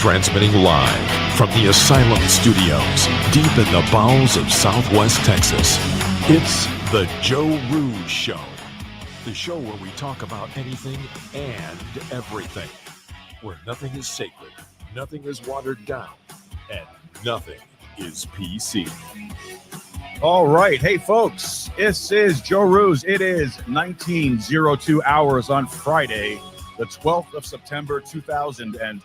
Transmitting live from the Asylum Studios, deep in the bowels of Southwest Texas. It's the Joe Rooz Show. The show where we talk about anything and everything. Where nothing is sacred, nothing is watered down, and nothing is PC. All right. Hey, folks. This is Joe Rooz. It is 19:02 hours on Friday, the 12th of September, 2025.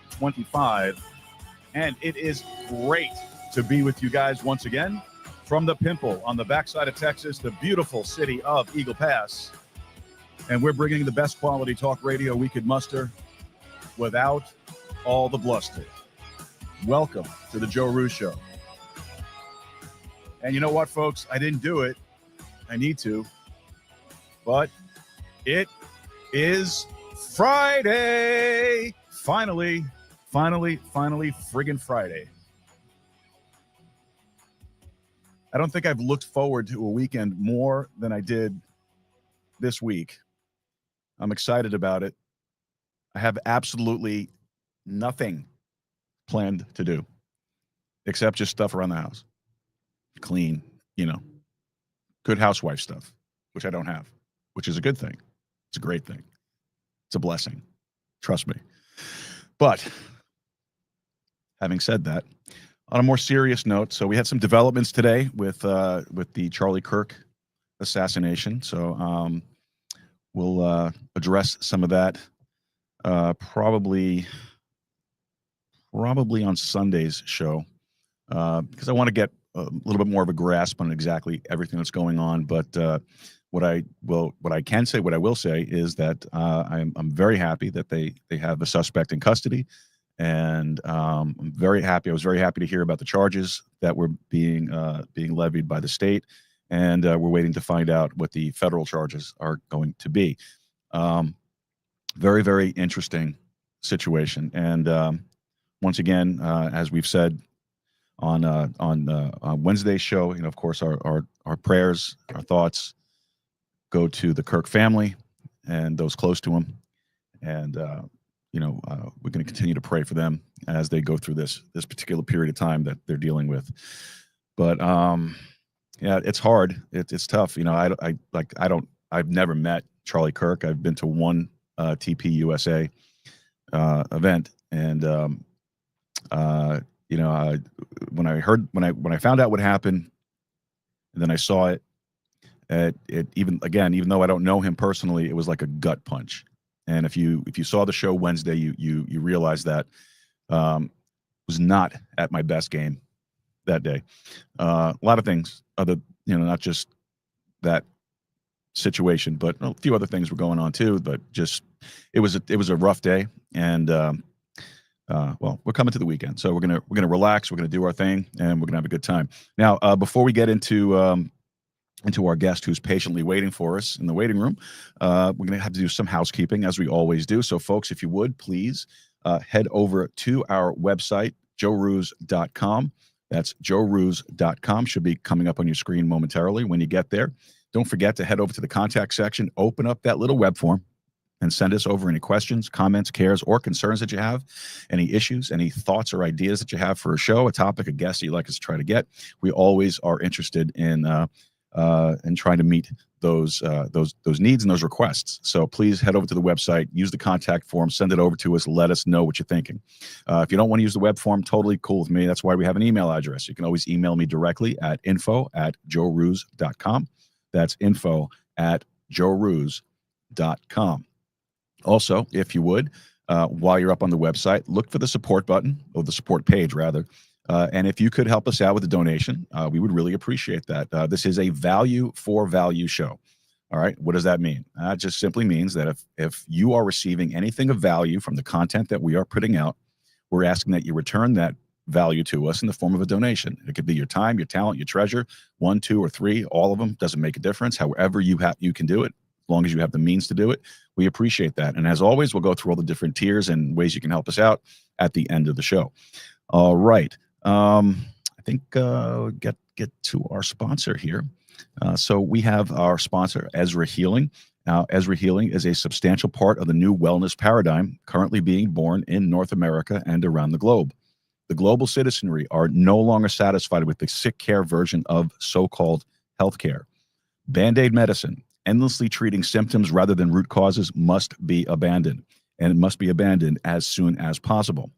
And it is great to be with you guys once again from the Pimple on the backside of Texas, the beautiful city of Eagle Pass. And we're bringing the best quality talk radio we could muster without all the bluster. Welcome to the Joe Rooz Show. And you know what, folks? I didn't do it. I need to. But it is Friday. Finally, friggin' Friday. I don't think I've looked forward to a weekend more than I did this week. I'm excited about it. I have absolutely nothing planned to do except just stuff around the house. Clean, good housewife stuff, which I don't have, which is a good thing. It's a great thing. It's a blessing. Trust me. But having said that, on a more serious note, so we had some developments today with the Charlie Kirk assassination. So we'll address some of that probably on Sunday's show because I want to get a little bit more of a grasp on exactly everything that's going on. But what I will say is that I'm very happy that they have a suspect in custody, and I'm very happy. I was very happy to hear about the charges that were being levied by the state, and we're waiting to find out what the federal charges are going to be. Very, very interesting situation, and once again, as we've said on Wednesday's show, of course, our prayers, our thoughts go to the Kirk family and those close to him, and we're going to continue to pray for them as they go through this particular period of time that they're dealing with. But yeah, it's hard. It's tough. I've never met Charlie Kirk. I've been to one TP USA event, and when I found out what happened, and then I saw it, even though I don't know him personally, it was like a gut punch. And if you saw the show Wednesday, you realize that was not at my best game that day. A lot of things, not just that situation, but a few other things were going on too. But just it was a rough day, and well, we're coming to the weekend, so we're gonna relax. We're gonna do our thing, and we're gonna have a good time. Now, before we get into our guest who's patiently waiting for us in the waiting room, we're gonna have to do some housekeeping as we always do. So, folks, if you would please head over to our website, joerooz.com. That's joerooz.com. Should be coming up on your screen momentarily when you get there. Don't forget to head over to the contact section, open up that little web form, and send us over any questions, comments, cares, or concerns that you have, any issues, any thoughts or ideas that you have for a show, a topic, a guest that you'd like us to try to get. We always are interested in trying to meet those needs and those requests. So please head over to the website, use the contact form, send it over to us, let us know what you're thinking. If you don't want to use the web form, totally cool with me. That's why we have an email address. You can always email me directly at info@joerooz.com. That's info@joerooz.com. Also, if you would, while you're up on the website, look for the support button, or the support page rather. And if you could help us out with a donation, we would really appreciate that. This is a value for value show. All right. What does that mean? It just simply means that if you are receiving anything of value from the content that we are putting out, we're asking that you return that value to us in the form of a donation. It could be your time, your talent, your treasure, 1, 2, or 3, all of them. Doesn't make a difference. However you can do it, as long as you have the means to do it. We appreciate that. And as always, we'll go through all the different tiers and ways you can help us out at the end of the show. All right. I think get to our sponsor here. So we have our sponsor, Ezra Healing. Now, Ezra Healing is a substantial part of the new wellness paradigm currently being born in North America and around the globe. The global citizenry are no longer satisfied with the sick care version of so-called healthcare. Band-aid medicine, endlessly treating symptoms rather than root causes, must be abandoned, and it must be abandoned as soon as possible.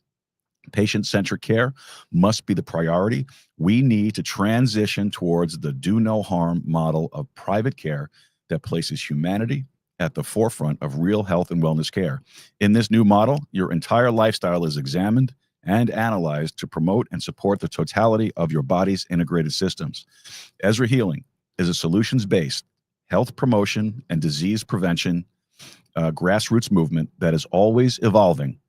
Patient-centric care must be the priority. We need to transition towards the do no harm model of private care that places humanity at the forefront of real health and wellness care. In this new model, your entire lifestyle is examined and analyzed to promote and support the totality of your body's integrated systems. Ezra Healing is a solutions-based health promotion and disease prevention grassroots movement that is always evolving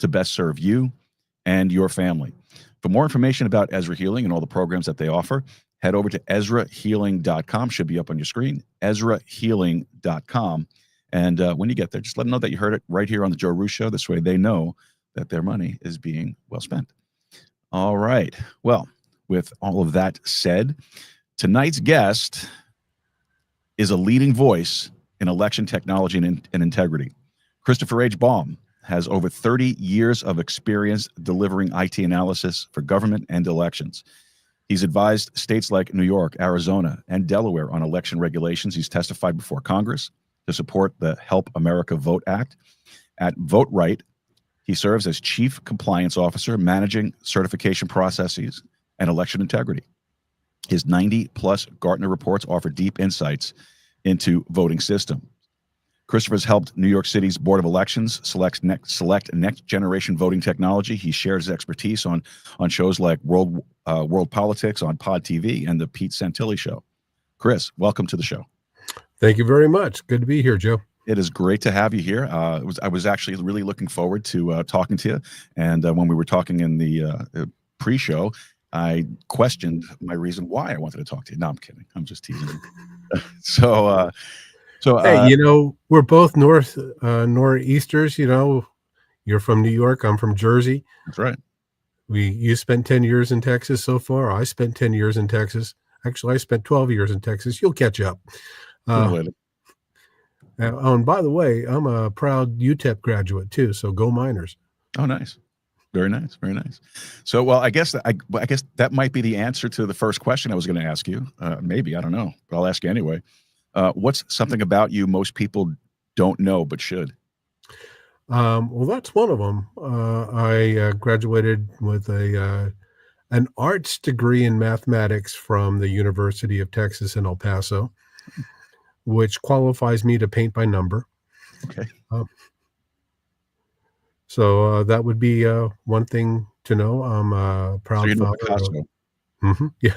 to best serve you and your family. For more information about Ezra Healing and all the programs that they offer, head over to EzraHealing.com. Should be up on your screen, EzraHealing.com. And when you get there, just let them know that you heard it right here on the Joe Rooz Show. This way they know that their money is being well spent. All right. Well, with all of that said, tonight's guest is a leading voice in election technology and integrity. Christopher H. Baum has over 30 years of experience delivering IT analysis for government and elections. He's advised states like New York, Arizona, and Delaware on election regulations. He's testified before Congress to support the Help America Vote Act. At VotRite, he serves as Chief Compliance Officer, managing certification processes and election integrity. His 90-plus Gartner reports offer deep insights into voting system. Christopher's helped New York City's Board of Elections select next-generation voting technology. He shares his expertise on shows like World Politics on Pod TV and the Pete Santilli Show. Chris, welcome to the show. Thank you very much. Good to be here, Joe. It is great to have you here. I was actually really looking forward to talking to you. And when we were talking in the pre-show, I questioned my reason why I wanted to talk to you. No, I'm kidding. I'm just teasing you. So hey, we're both northeasters. You're from New York. I'm from Jersey. That's right. You spent 10 years in Texas so far. I spent 10 years in Texas. Actually, I spent 12 years in Texas. You'll catch up. And by the way, I'm a proud UTEP graduate too. So go Miners. Oh, nice. Very nice. Very nice. So, well, I guess that might be the answer to the first question I was going to ask you. Maybe, I don't know, but I'll ask you anyway. What's something about you most people don't know but should? Well, that's one of them. I graduated with an arts degree in mathematics from the University of Texas in El Paso, which qualifies me to paint by number. Okay. So that would be one thing to know. I'm a proud father. Yeah.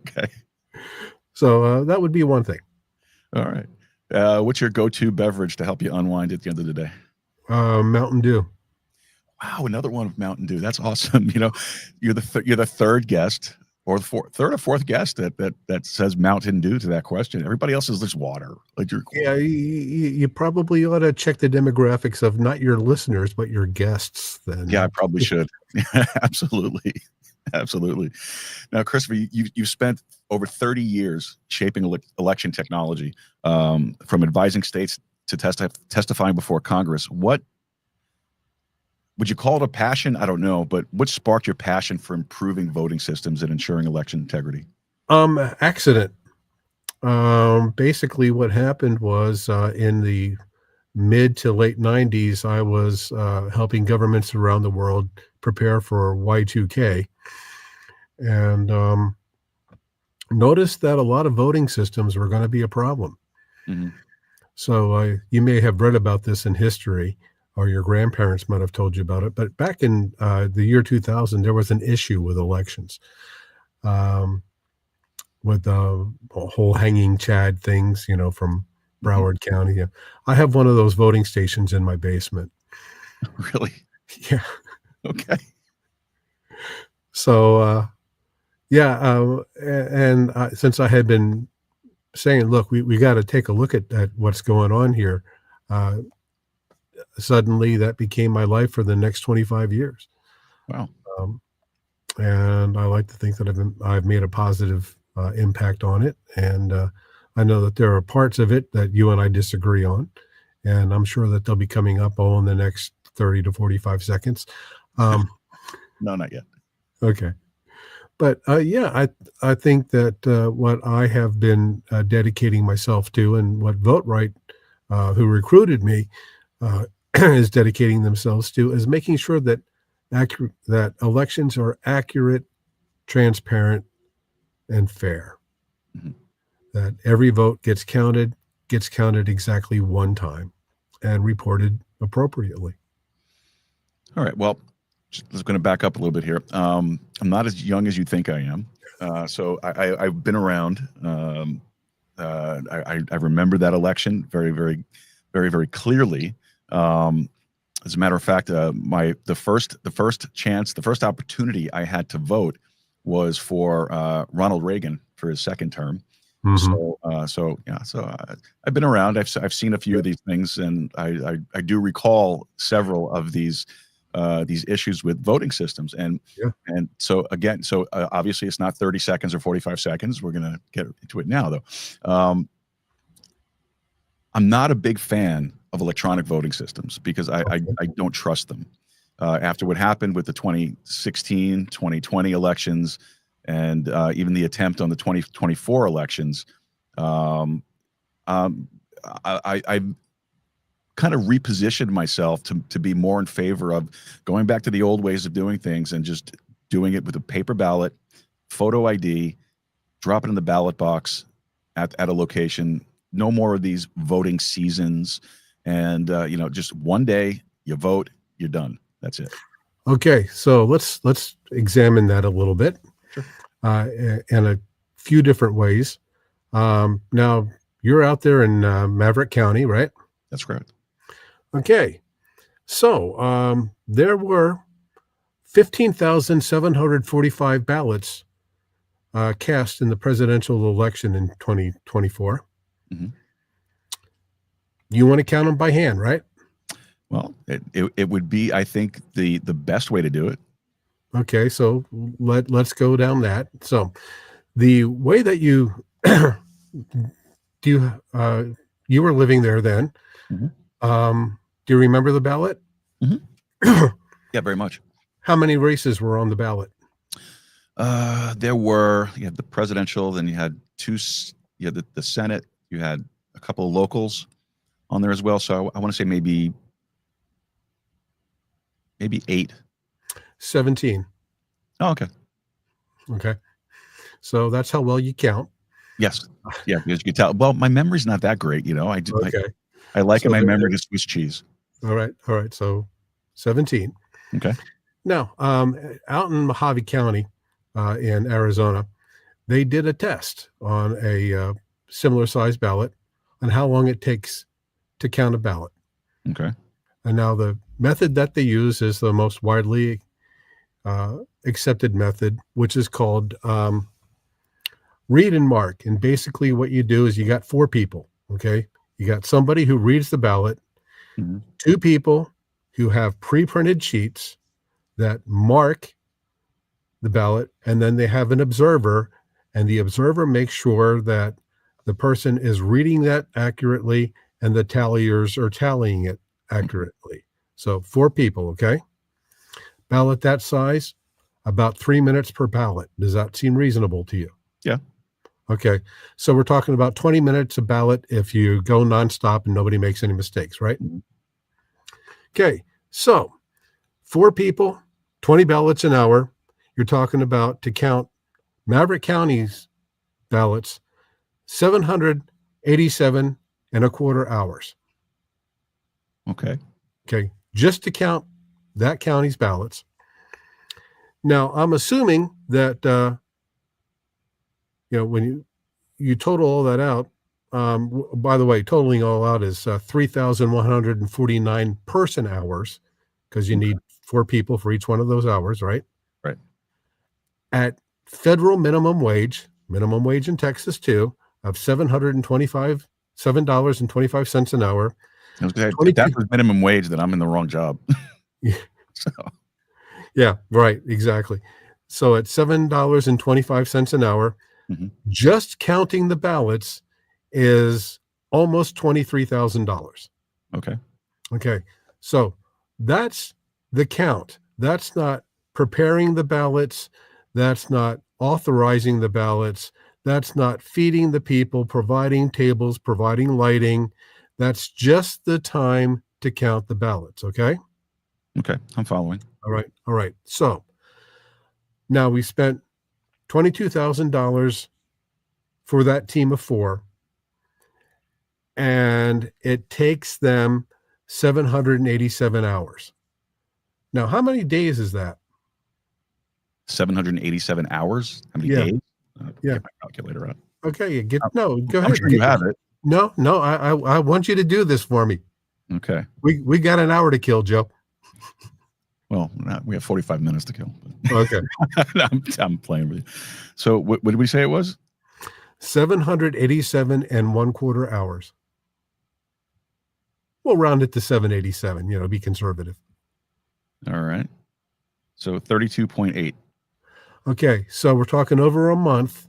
Okay. So that would be one thing. All right. What's your go-to beverage to help you unwind at the end of the day? Mountain Dew. Wow, another one of Mountain Dew. That's awesome. You're the third guest or the third or fourth guest that says Mountain Dew to that question. Everybody else is just water. Yeah, you probably ought to check the demographics of not your listeners but your guests. Then. Yeah, I probably should. Absolutely. Absolutely. Now, Christopher, you've spent over 30 years shaping election technology, from advising states to testifying before Congress. What would you call it, a passion? I don't know, but what sparked your passion for improving voting systems and ensuring election integrity? Accident. Basically what happened was in the mid to late 90s, I was helping governments around the world prepare for Y2K. And noticed that a lot of voting systems were going to be a problem. Mm-hmm. So you may have read about this in history, or your grandparents might have told you about it. But back in the year 2000, there was an issue with elections, with the whole hanging Chad things, from Broward County. I have one of those voting stations in my basement. Really? Yeah. Okay. So, and since I had been saying, look, we got to take a look at what's going on here, suddenly that became my life for the next 25 years. Wow. And I like to think that I've made a positive impact on it. And I know that there are parts of it that you and I disagree on, and I'm sure that they'll be coming up in the next 30 to 45 seconds. No, not yet. Okay. But yeah, I think that what I have been dedicating myself to, and what VotRite, who recruited me, is dedicating themselves to, is making sure that that elections are accurate, transparent, and fair. Mm-hmm. That every vote gets counted exactly one time, and reported appropriately. All right. Well, just going to back up a little bit here. I'm not as young as you think I am. So I've been around. I remember that election very, very, very, very clearly. As a matter of fact, the first opportunity I had to vote was for Ronald Reagan for his second term. Mm-hmm. So I've been around. I've seen a few of these things, and I do recall several of these issues with voting systems. And so again, obviously it's not 30 seconds or 45 seconds. We're going to get into it now, though. I'm not a big fan of electronic voting systems because I don't trust them. After what happened with the 2016, 2020 elections, and even the attempt on the 2024 elections, I kind of repositioned myself to be more in favor of going back to the old ways of doing things and just doing it with a paper ballot, photo ID, drop it in the ballot box at a location. No more of these voting seasons, and just one day you vote, you're done. That's it. Okay, so let's examine that a little bit. Sure. In a few different ways. Now you're out there in Maverick County, right? That's correct. Okay, so there were 15,745 ballots cast in the presidential election in 2024. Mm-hmm. You want to count them by hand, right? Well, it would be, I think, the best way to do it. Okay, so let's go down that. So the way that you you were living there then. Mm-hmm. Do you remember the ballot? Mm-hmm. Yeah, very much. How many races were on the ballot? There were, you had the presidential, then you had you had the Senate, you had a couple of locals on there as well. So I want to say maybe 8. 17. Oh, okay. Okay. So that's how well you count. Yes. Yeah, because you can tell. Well, my memory's not that great, I do. Okay. I liken my memory to Swiss cheese. All right. So 17. Okay. Now, out in Mojave County, in Arizona, they did a test on a similar size ballot on how long it takes to count a ballot. Okay. And now the method that they use is the most widely accepted method, which is called read and mark. And basically what you do is you got 4 people, okay? You got somebody who reads the ballot, Mm-hmm. 2 people who have pre-printed sheets that mark the ballot, and then they have an observer, and the observer makes sure that the person is reading that accurately and the talliers are tallying it accurately. So 4 people, okay? Ballot that size, about 3 minutes per ballot. Does that seem reasonable to you? Yeah. Okay. So we're talking about 20 minutes a ballot if you go nonstop and nobody makes any mistakes, right? Mm-hmm. Okay. So 4 people, 20 ballots an hour. You're talking about, to count Maverick County's ballots, 787 and a quarter hours. Okay. Okay. Just to count that county's ballots. Now, I'm assuming that, when you total all that out, by the way, totaling all out is 3,149 person hours, because you need 4 people for each one of those hours, right? Right. At federal minimum wage in Texas too, of $7.25 an hour. I was gonna say, if that was minimum wage, then I'm in the wrong job. Yeah. So. Yeah, right, exactly. So at $7.25 an hour, Mm-hmm. just counting the ballots is almost $23,000. Okay. Okay. So that's the count. That's not preparing the ballots. That's not authorizing the ballots. That's not feeding the people, providing tables, providing lighting. That's just the time to count the ballots. Okay. Okay. I'm following. All right. All right. So now we spent $22,000 for that team of 4, and it takes them 787 hours. Now, how many days is that? 787 hours? How many Yeah. days? Yeah. Get my calculator out. Okay, go I'm ahead. sure you have it. No, I want you to do this for me. Okay. We got an hour to kill, Joe. Well, we have 45 minutes to kill. Okay. I'm playing with you. So what did we say it was? 787 and 1/4 hours. We'll round it to 787, be conservative. All right. So 32.8. Okay, so we're talking over a month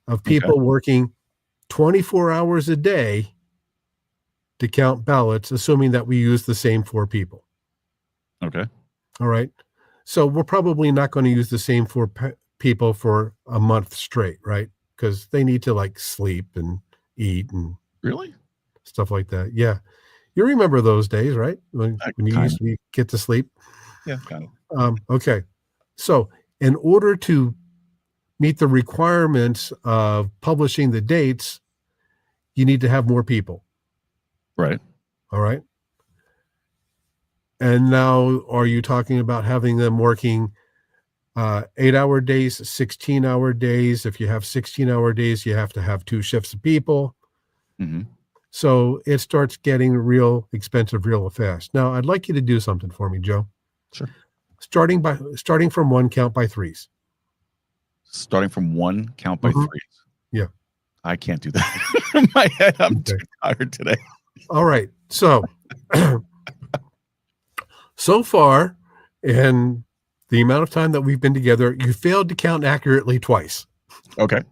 of people working 24 hours a day to count ballots, assuming that we use the same 4 people. Okay. All right. So we're probably not going to use the same 4 people for a month straight, right? Because they need to sleep and eat and Really? stuff like that. Yeah. You remember those days, right? When you used to get to sleep? Yeah, kind of. Okay. So in order to meet the requirements of publishing the dates, you need to have more people. Right. All right. And now, are you talking about having them working 8-hour days, 16-hour days? If you have 16-hour days, you have to have 2 shifts of people. Mm-hmm. So it starts getting real expensive real fast. Now, I'd like you to do something for me, Joe. Sure. Starting from 1, count by 3s. Starting from 1, count by 3s. Yeah. I can't do that. In my head, I'm too tired today. All right. So, so far, in the amount of time that we've been together, you failed to count accurately twice. Okay.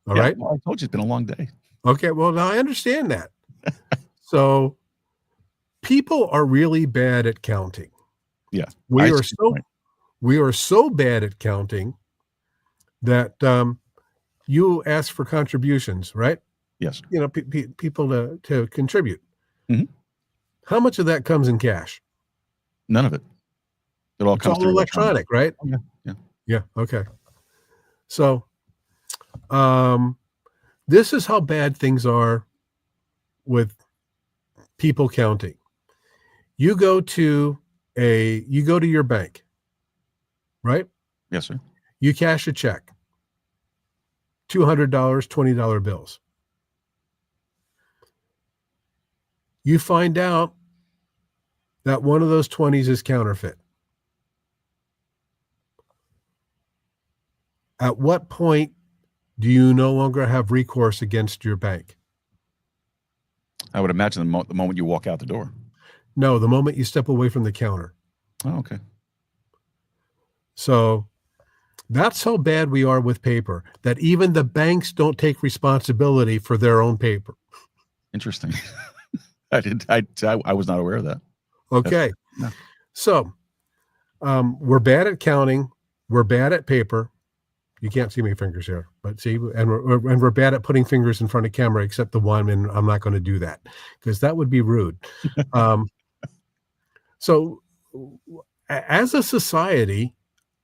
All right. Well, I told you it's been a long day. Okay. Well, now I understand that. So people are really bad at counting. Yeah. We are so bad at counting that you ask for contributions, right? Yes. People to contribute. Mm-hmm. How much of that comes in cash? None of it. It all comes through electronic, right? Oh, yeah. Yeah. Okay. So, this is how bad things are with people counting. You go to your bank, right? Yes, sir. You cash a check. $200, $20 bills. You find out that one of those 20s is counterfeit. At what point do you no longer have recourse against your bank? I would imagine the moment you walk out the door. No, the moment you step away from the counter. Oh, okay. So that's how bad we are with paper, that even the banks don't take responsibility for their own paper. Interesting. I was not aware of that. Okay. No. So we're bad at counting. We're bad at paper. You can't see my fingers here, but see, and we're bad at putting fingers in front of camera, except the one, and I'm not going to do that because that would be rude. So as a society,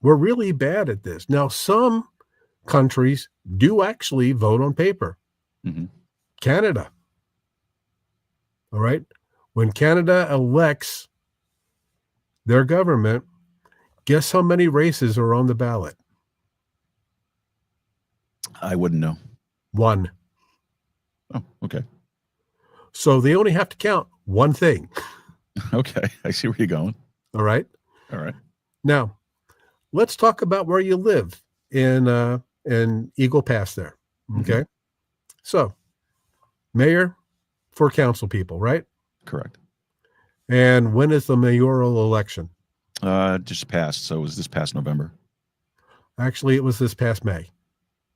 we're really bad at this. Now, some countries do actually vote on paper. Mm-hmm. Canada. All right. When Canada elects their government, guess how many races are on the ballot? I wouldn't know. 1. Oh, okay. So they only have to count one thing. Okay. I see where you're going. All right. All right. Now, let's talk about where you live in Eagle Pass there. Okay. Mm-hmm. So, mayor for council people, right? Correct. And when is the mayoral election? Just passed. So it was this past November. Actually, it was this past May.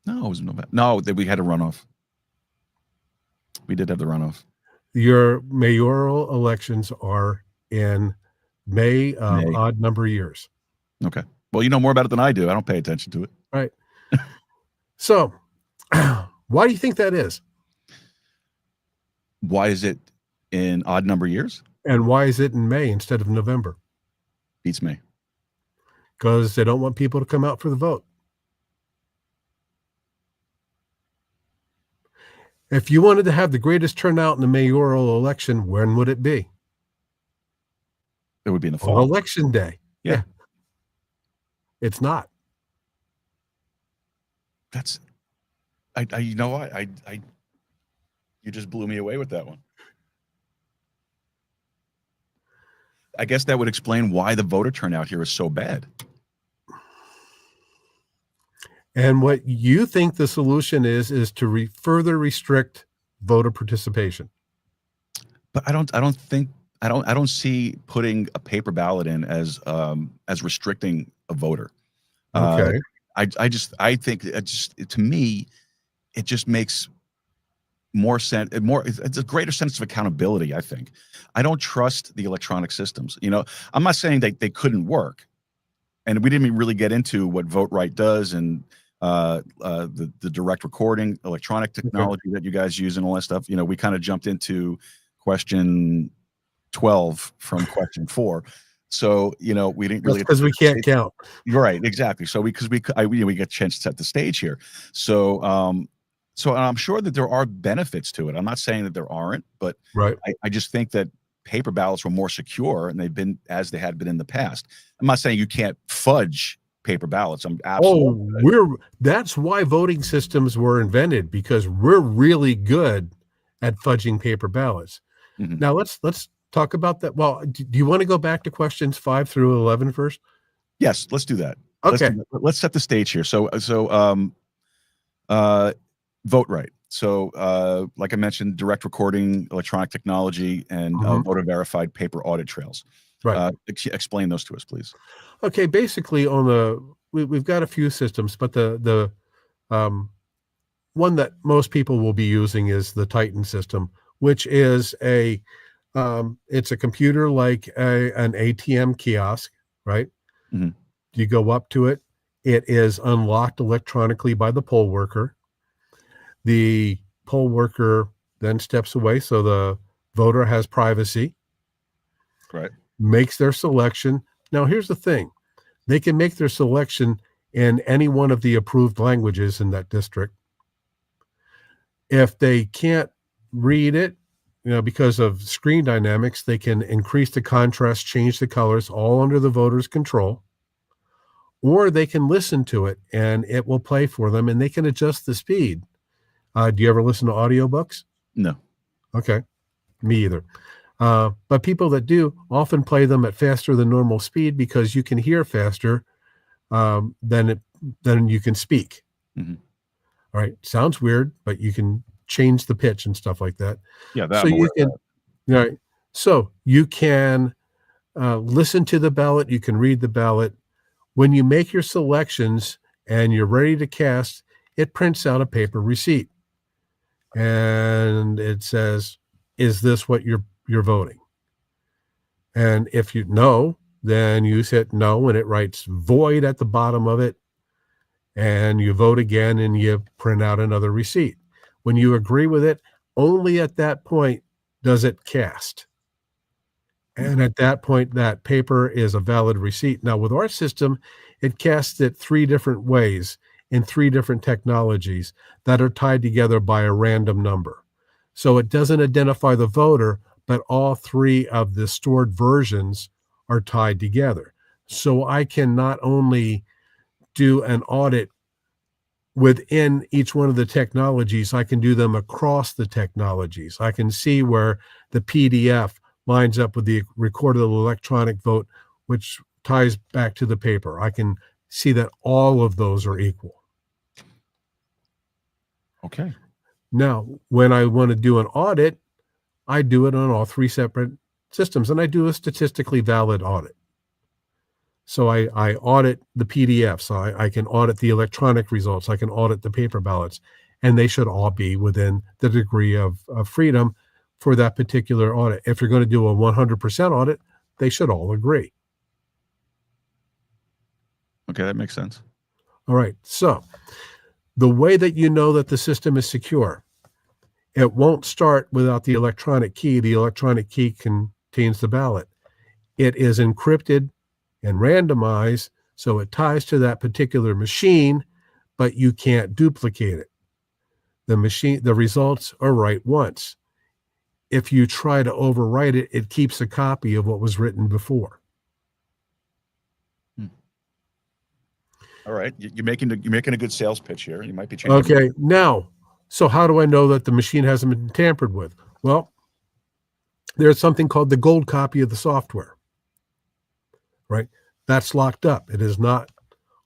No, it was November. No, we had a runoff. We did have the runoff. Your mayoral elections are in May of May. odd number years. Okay. Well, you know more about it than I do. I don't pay attention to it. Right. So why do you think that is? Why is it in odd number years? And why is it in May instead of November? Beats me. Because they don't want people to come out for the vote. If you wanted to have the greatest turnout in the mayoral election, when would it be? It would be in the On fall. election day. Yeah. It's not. That's, you know what? You just blew me away with that one. I guess that would explain why the voter turnout here is so bad. And what you think the solution is to further restrict voter participation. But I don't see putting a paper ballot in as restricting a voter. Okay. I think to me, it just makes more sense. It's a greater sense of accountability. I think I don't trust the electronic systems. You know, I'm not saying that they couldn't work, and we didn't even really get into what VotRite does and the direct recording, electronic technology that you guys use and all that stuff. You know, we kind of jumped into question 12 from question 4. So, you know, we didn't really, because we can't count. You're right. Exactly. So we get a chance to set the stage here. So, so I'm sure that there are benefits to it. I'm not saying that there aren't, but right. I just think that paper ballots were more secure and they've been as they had been in the past. I'm not saying you can't fudge paper ballots. I'm absolutely. That's why voting systems were invented, because we're really good at fudging paper ballots. Mm-hmm. Now let's talk about that. Well, do you want to go back to questions 5 through 11 first? Yes, let's do that. Okay. Let's set the stage here. So VotRite. So like I mentioned, direct recording, electronic technology, and voter verified paper audit trails. Right. Explain those to us, please. Okay. Basically, we've got a few systems, but the one that most people will be using is the Titan system, which is it's a computer like an ATM kiosk, right? Mm-hmm. You go up to it. It is unlocked electronically by the poll worker. The poll worker then steps away, so the voter has privacy. Right. Makes their selection. Now, here's the thing. They can make their selection in any one of the approved languages in that district. If they can't read it, you know, because of screen dynamics, they can increase the contrast, change the colors, all under the voter's control. Or they can listen to it and it will play for them, and they can adjust the speed. Do you ever listen to audiobooks? No. Okay. Me either. But people that do often play them at faster than normal speed, because you can hear faster than you can speak. Mm-hmm. All right. Sounds weird, but you can change the pitch and stuff like that. Yeah. So you can, right. So you can listen to the ballot. You can read the ballot. When you make your selections and you're ready to cast, it prints out a paper receipt. And it says, is this what you're voting? And if you know, then you hit no, and it writes void at the bottom of it. And you vote again and you print out another receipt. When you agree with it, only at that point does it cast. And at that point, that paper is a valid receipt. Now, with our system, it casts it 3 different ways in 3 different technologies that are tied together by a random number. So it doesn't identify the voter, but all 3 of the stored versions are tied together. So I can not only do an audit within each one of the technologies, I can do them across the technologies. I can see where the PDF lines up with the recorded electronic vote, which ties back to the paper. I can see that all of those are equal. Okay. Now, when I want to do an audit, I do it on all 3 separate systems, and I do a statistically valid audit. So I audit the PDF. So I can audit the electronic results. I can audit the paper ballots. and they should all be within the degree of freedom for that particular audit. If you're going to do a 100% audit, they should all agree. Okay, that makes sense. All right. So the way that you know that the system is secure, it won't start without the electronic key. The electronic key contains the ballot. It is encrypted and randomized, so it ties to that particular machine, but you can't duplicate it. The results are right once. If you try to overwrite it, it keeps a copy of what was written before. All right, you're making a good sales pitch here. You might be changing. Okay, now, so how do I know that the machine hasn't been tampered with? Well, there's something called the gold copy of the software, right? That's locked up. It is not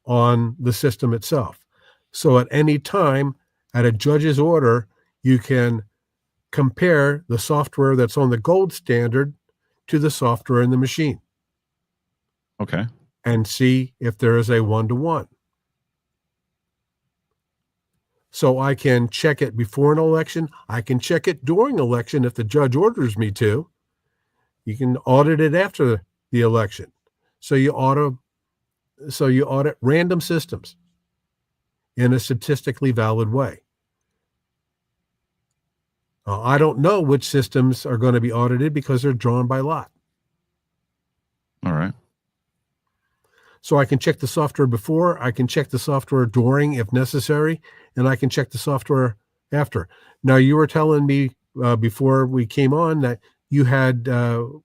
on the system itself. So at any time, at a judge's order, you can compare the software that's on the gold standard to the software in the machine. Okay. And see if there is a 1-to-1. So I can check it before an election. I can check it during election if the judge orders me to. You can audit it after the election. So you audit random systems in a statistically valid way. I don't know which systems are going to be audited because they're drawn by lot. All right. So I can check the software before, I can check the software during if necessary, and I can check the software after. Now, you were telling me before we came on that you had a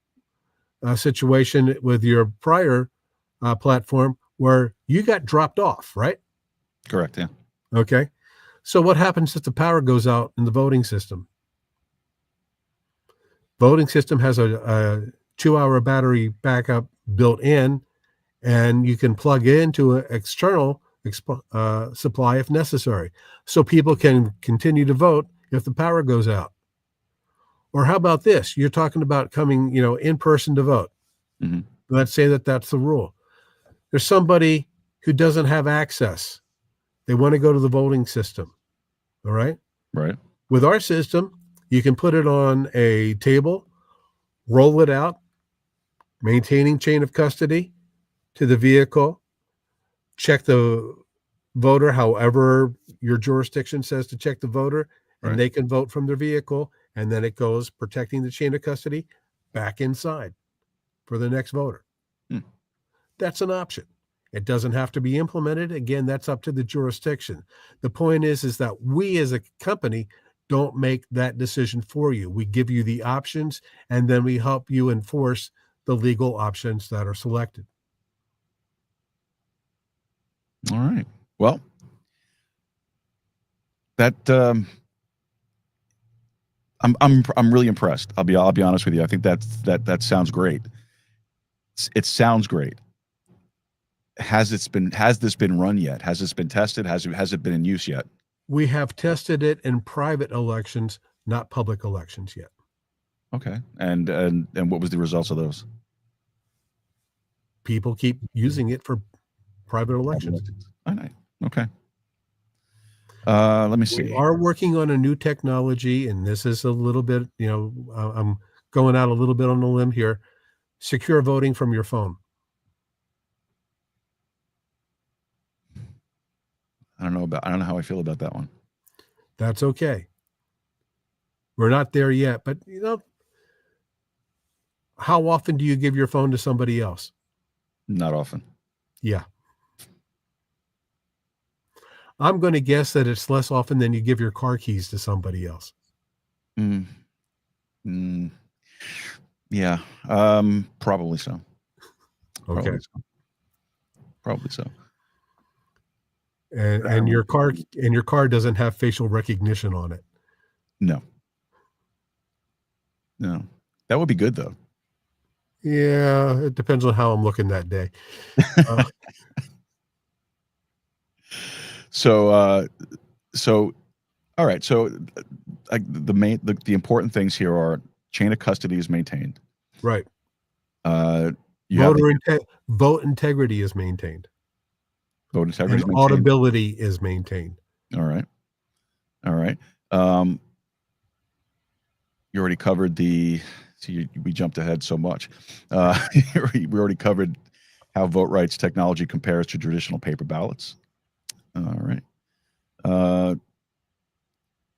situation with your prior platform where you got dropped off, right? Correct, yeah. Okay. So what happens if the power goes out in the voting system? Voting system has a 2-hour battery backup built in, and you can plug into an external supply if necessary. So people can continue to vote if the power goes out. Or how about this? You're talking about coming, in person to vote. Mm-hmm. Let's say that that's the rule. There's somebody who doesn't have access. They want to go to the voting system. All right? Right. With our system, you can put it on a table, roll it out, maintaining chain of custody to the vehicle, check the voter however your jurisdiction says to check the voter, and Right. they can vote from their vehicle, and then it goes protecting the chain of custody back inside for the next voter. That's an option. It doesn't have to be implemented. Again, that's up to the jurisdiction. The point is that we as a company don't make that decision for you. We give you the options, and then we help you enforce the legal options that are selected. All right. Well, that I'm really impressed. I'll be honest with you. I think that sounds great. It sounds great. Has this been run yet? Has this been tested? Has it been in use yet? We have tested it in private elections, not public elections yet. Okay. And what was the results of those? People keep using it for private elections. I know. Okay. Let me see. We are working on a new technology, and this is a little bit, I'm going out a little bit on a limb here. Secure voting from your phone. I don't know how I feel about that one. That's okay. We're not there yet, but how often do you give your phone to somebody else? Not often. Yeah. I'm going to guess that it's less often than you give your car keys to somebody else. Yeah. Probably so. Okay. Probably so. And your car doesn't have facial recognition on it. No. That would be good though. Yeah, it depends on how I'm looking that day. So all right. So the important things here are chain of custody is maintained. Right. Vote integrity is maintained. Vote integrity and is maintained. audibility is maintained. All right. All right. You already covered the. See, we jumped ahead so much. We already covered how VotRite's technology compares to traditional paper ballots. All right.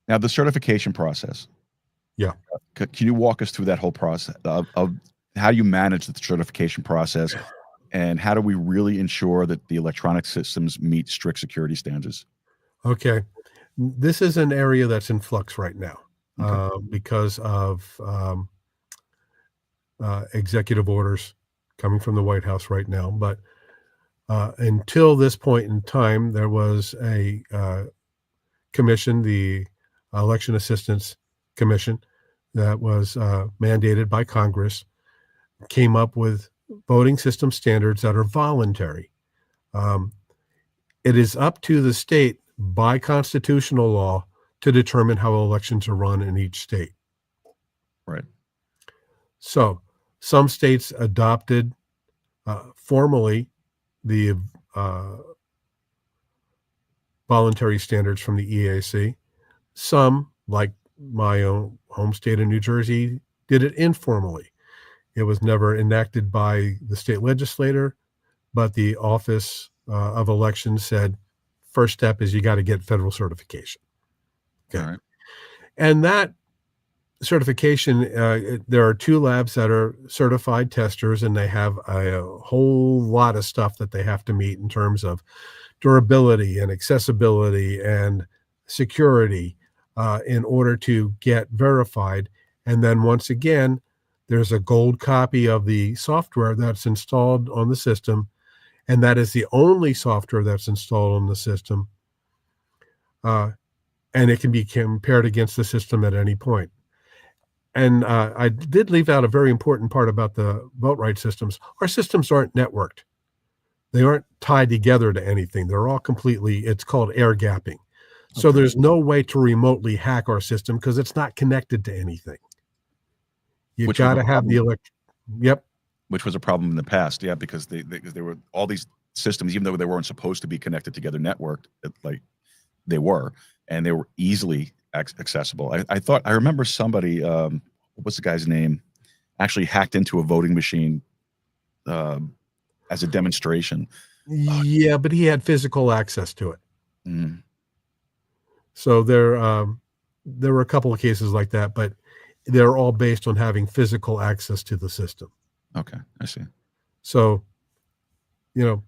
Now the certification process. Yeah. Can you walk us through that whole process of how you manage the certification process, and how do we really ensure that the electronic systems meet strict security standards? Okay. This is an area that's in flux right now Okay. because of executive orders coming from the White House right now. But until this point in time, there was a commission, the Election Assistance Commission, that was mandated by Congress, came up with voting system standards that are voluntary. It is up to the state by constitutional law to determine how elections are run in each state. Right. So some states adopted formally the voluntary standards from the EAC. Some, like my own home state of New Jersey, did it informally. It was never enacted by the state legislator, but the Office of Elections said, first step is you got to get federal certification. Okay. All right. And that certification, there are 2 labs that are certified testers, and they have a whole lot of stuff that they have to meet in terms of durability and accessibility and security in order to get verified. And then once again, there's a gold copy of the software that's installed on the system, and that is the only software that's installed on the system. And it can be compared against the system at any point. And I did leave out a very important part about the VotRite systems. Our systems aren't networked. They aren't tied together to anything. They're all completely, it's called air gapping. So Okay. there's no way to remotely hack our system because it's not connected to anything. You've Which was got a to have problem. Yep. Which was a problem in the past, yeah, because they were all these systems, even though they weren't supposed to be connected together, networked, like they were, and they were easily accessible. I remember somebody, what's the guy's name, actually hacked into a voting machine as a demonstration. Yeah, but he had physical access to it. Mm, So there were a couple of cases like that, but they're all based on having physical access to the system. okay, I see. So, you know,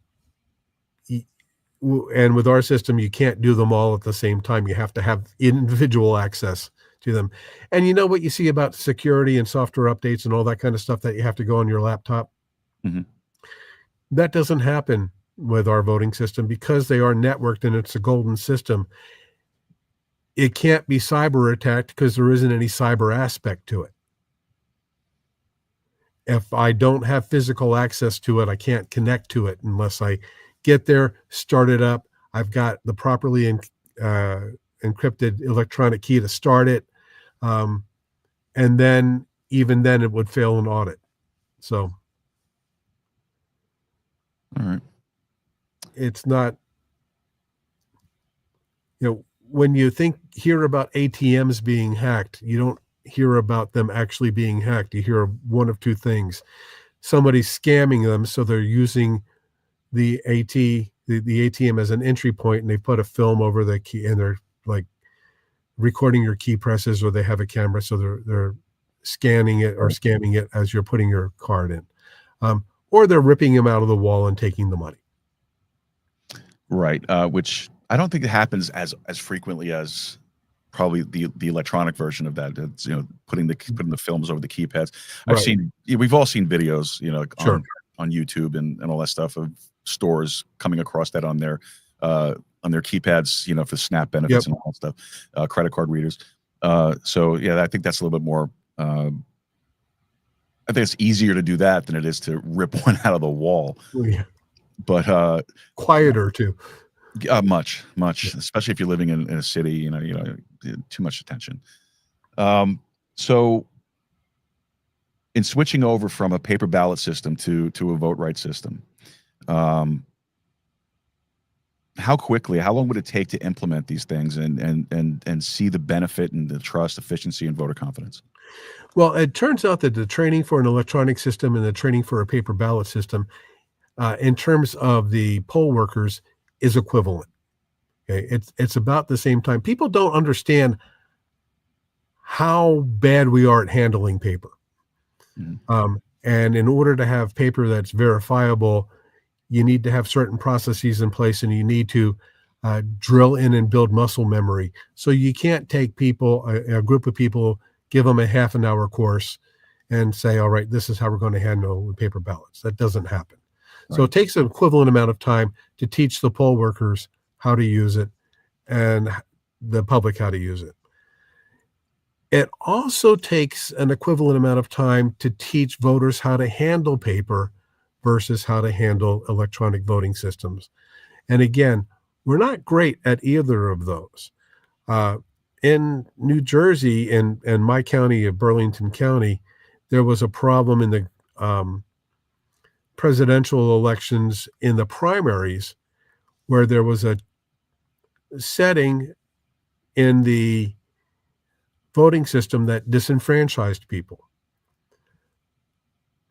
and with our system, you can't do them all at the same time. You have to have individual access to them. And you know what you see about security and software updates and all that kind of stuff that you have to go on your laptop? Mhm. That doesn't happen with our voting system because they are networked and it's a golden system. It can't be cyber attacked because there isn't any cyber aspect to it. If I don't have physical access to it, I can't connect to it unless I get there, start it up. I've got the properly encrypted electronic key to start it. And then even then it would fail an audit. So All right. it's not, when you hear about ATMs being hacked, you don't hear about them actually being hacked. You hear one of 2 things. Somebody's scamming them, so they're using the ATM as an entry point, and they put a film over the key, and they're like recording your key presses, or they have a camera, so they're scanning it or scamming it as you're putting your card in, or they're ripping them out of the wall and taking the money. Right, which I don't think it happens as frequently as probably the electronic version of that. It's, putting the films over the keypads. Right. We've all seen videos, Sure. on YouTube and all that stuff of stores coming across that on their keypads, for SNAP benefits. Yep. And all that stuff, credit card readers. So yeah, I think that's a little bit more. I think it's easier to do that than it is to rip one out of the wall. Yeah. But Quieter too. much, Yeah. especially if you're living in a city, too much attention. So in switching over from a paper ballot system to a VotRite system, how how long would it take to implement these things and see the benefit and the trust, efficiency, and voter confidence? Well, it turns out that the training for an electronic system and the training for a paper ballot system, in terms of the poll workers, is equivalent. Okay, it's about the same time. People don't understand how bad we are at handling paper. Mm-hmm. And in order to have paper that's verifiable, you need to have certain processes in place, and you need to drill in and build muscle memory. So you can't take people, a group of people, give them a half an hour course and say, all right, this is how we're going to handle paper ballots. That doesn't happen. Right. So it takes an equivalent amount of time to teach the poll workers how to use it and the public how to use it. It also takes an equivalent amount of time to teach voters how to handle paper versus how to handle electronic voting systems. And again, we're not great at either of those. In New Jersey, in my county of Burlington County, there was a problem in the presidential elections in the primaries where there was a setting in the voting system that disenfranchised people.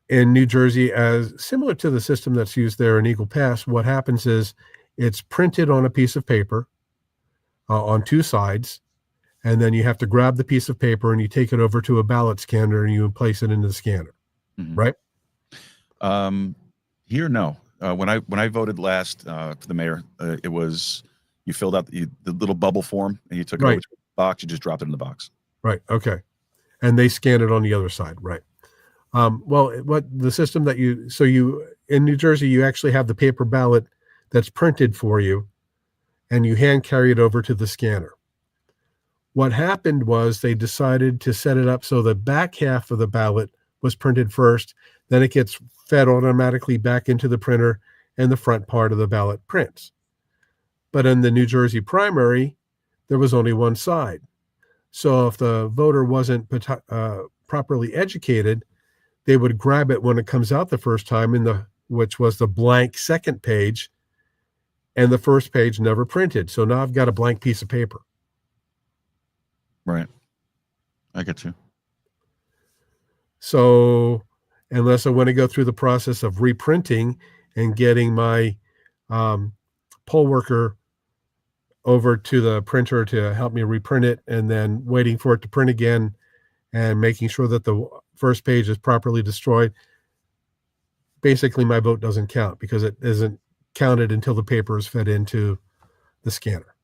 In New Jersey, as similar to the system that's used there in Eagle Pass, what happens is it's printed on a piece of paper on two sides, and then you have to grab the piece of paper and you take it over to a ballot scanner and you place it into the scanner, right? Here, no. When I voted last for the mayor, it was you filled out the little bubble form and you took it over to the box. You just dropped it in the box. Right. Okay. And they scan it on the other side. Right. Well, what the system that you in New Jersey, you actually have the paper ballot that's printed for you and you hand carry it over to the scanner. What happened was they decided to set it up so the back half of the ballot was printed first, then it gets fed automatically back into the printer and the front part of the ballot prints. But in the New Jersey primary, there was only one side. So if the voter wasn't properly educated, they would grab it when it comes out the first time which was the blank second page, and the first page never printed. So now I've got a blank piece of paper. Right. I get you. So unless I want to go through the process of reprinting and getting my poll worker over to the printer to help me reprint it, and then waiting for it to print again and making sure that the first page is properly destroyed, basically my vote doesn't count because it isn't counted until the paper is fed into the scanner.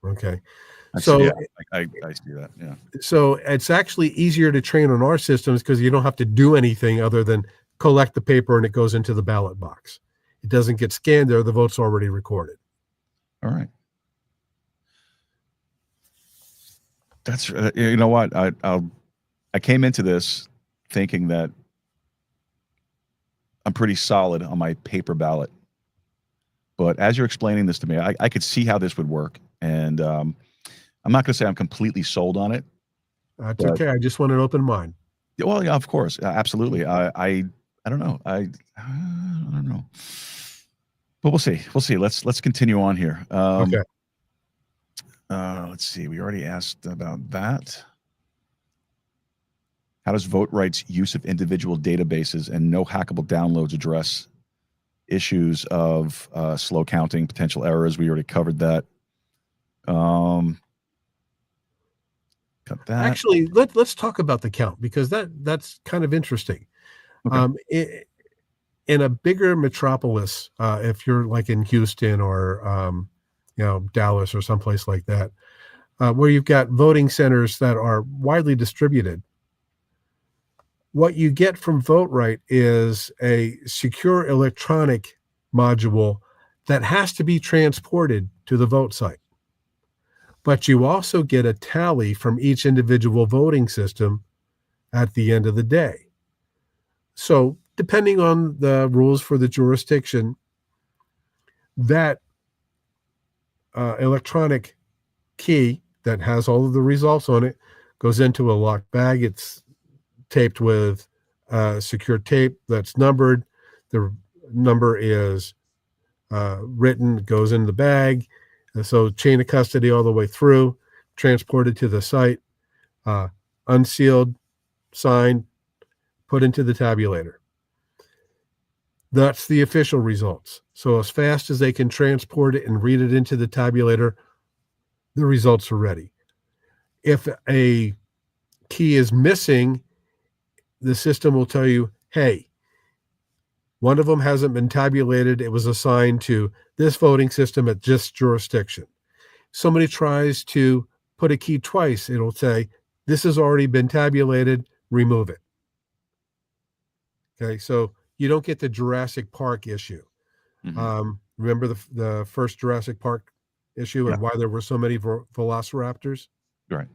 Okay. I see that. Yeah. So it's actually easier to train on our systems because you don't have to do anything other than collect the paper and it goes into the ballot box. It doesn't get scanned there. The vote's already recorded. All right. That's you know what I came into this thinking that I'm pretty solid on my paper ballot, but as you're explaining this to me, I could see how this would work, and I'm not going to say I'm completely sold on it. That's okay. I just want an open mind. Well, yeah, of course, absolutely. I don't know. I don't know, but we'll see. We'll see. Let's continue on here. Okay. Let's see. We already asked about that. How does VotRite's use of individual databases and no hackable downloads address issues of slow counting, potential errors? We already covered that. Cut that. Actually, let's talk about the count because that's kind of interesting. Okay. In a bigger metropolis, if you're like in Houston or Dallas or someplace like that, where you've got voting centers that are widely distributed, what you get from VotRite is a secure electronic module that has to be transported to the vote site. But you also get a tally from each individual voting system at the end of the day. So depending on the rules for the jurisdiction, that electronic key that has all of the results on it goes into a locked bag. It's taped with secure tape that's numbered. The number is written, goes in the bag. So chain of custody all the way through, transported to the site, unsealed, signed, put into the tabulator. That's the official results. So as fast as they can transport it and read it into the tabulator, the results are ready. If a key is missing, the system will tell you, hey, one of them hasn't been tabulated. It was assigned to this voting system at this jurisdiction. Somebody tries to put a key twice, it'll say, this has already been tabulated, remove it. Okay, so you don't get the Jurassic Park issue. Remember the first Jurassic Park issue and why there were so many velociraptors? Right.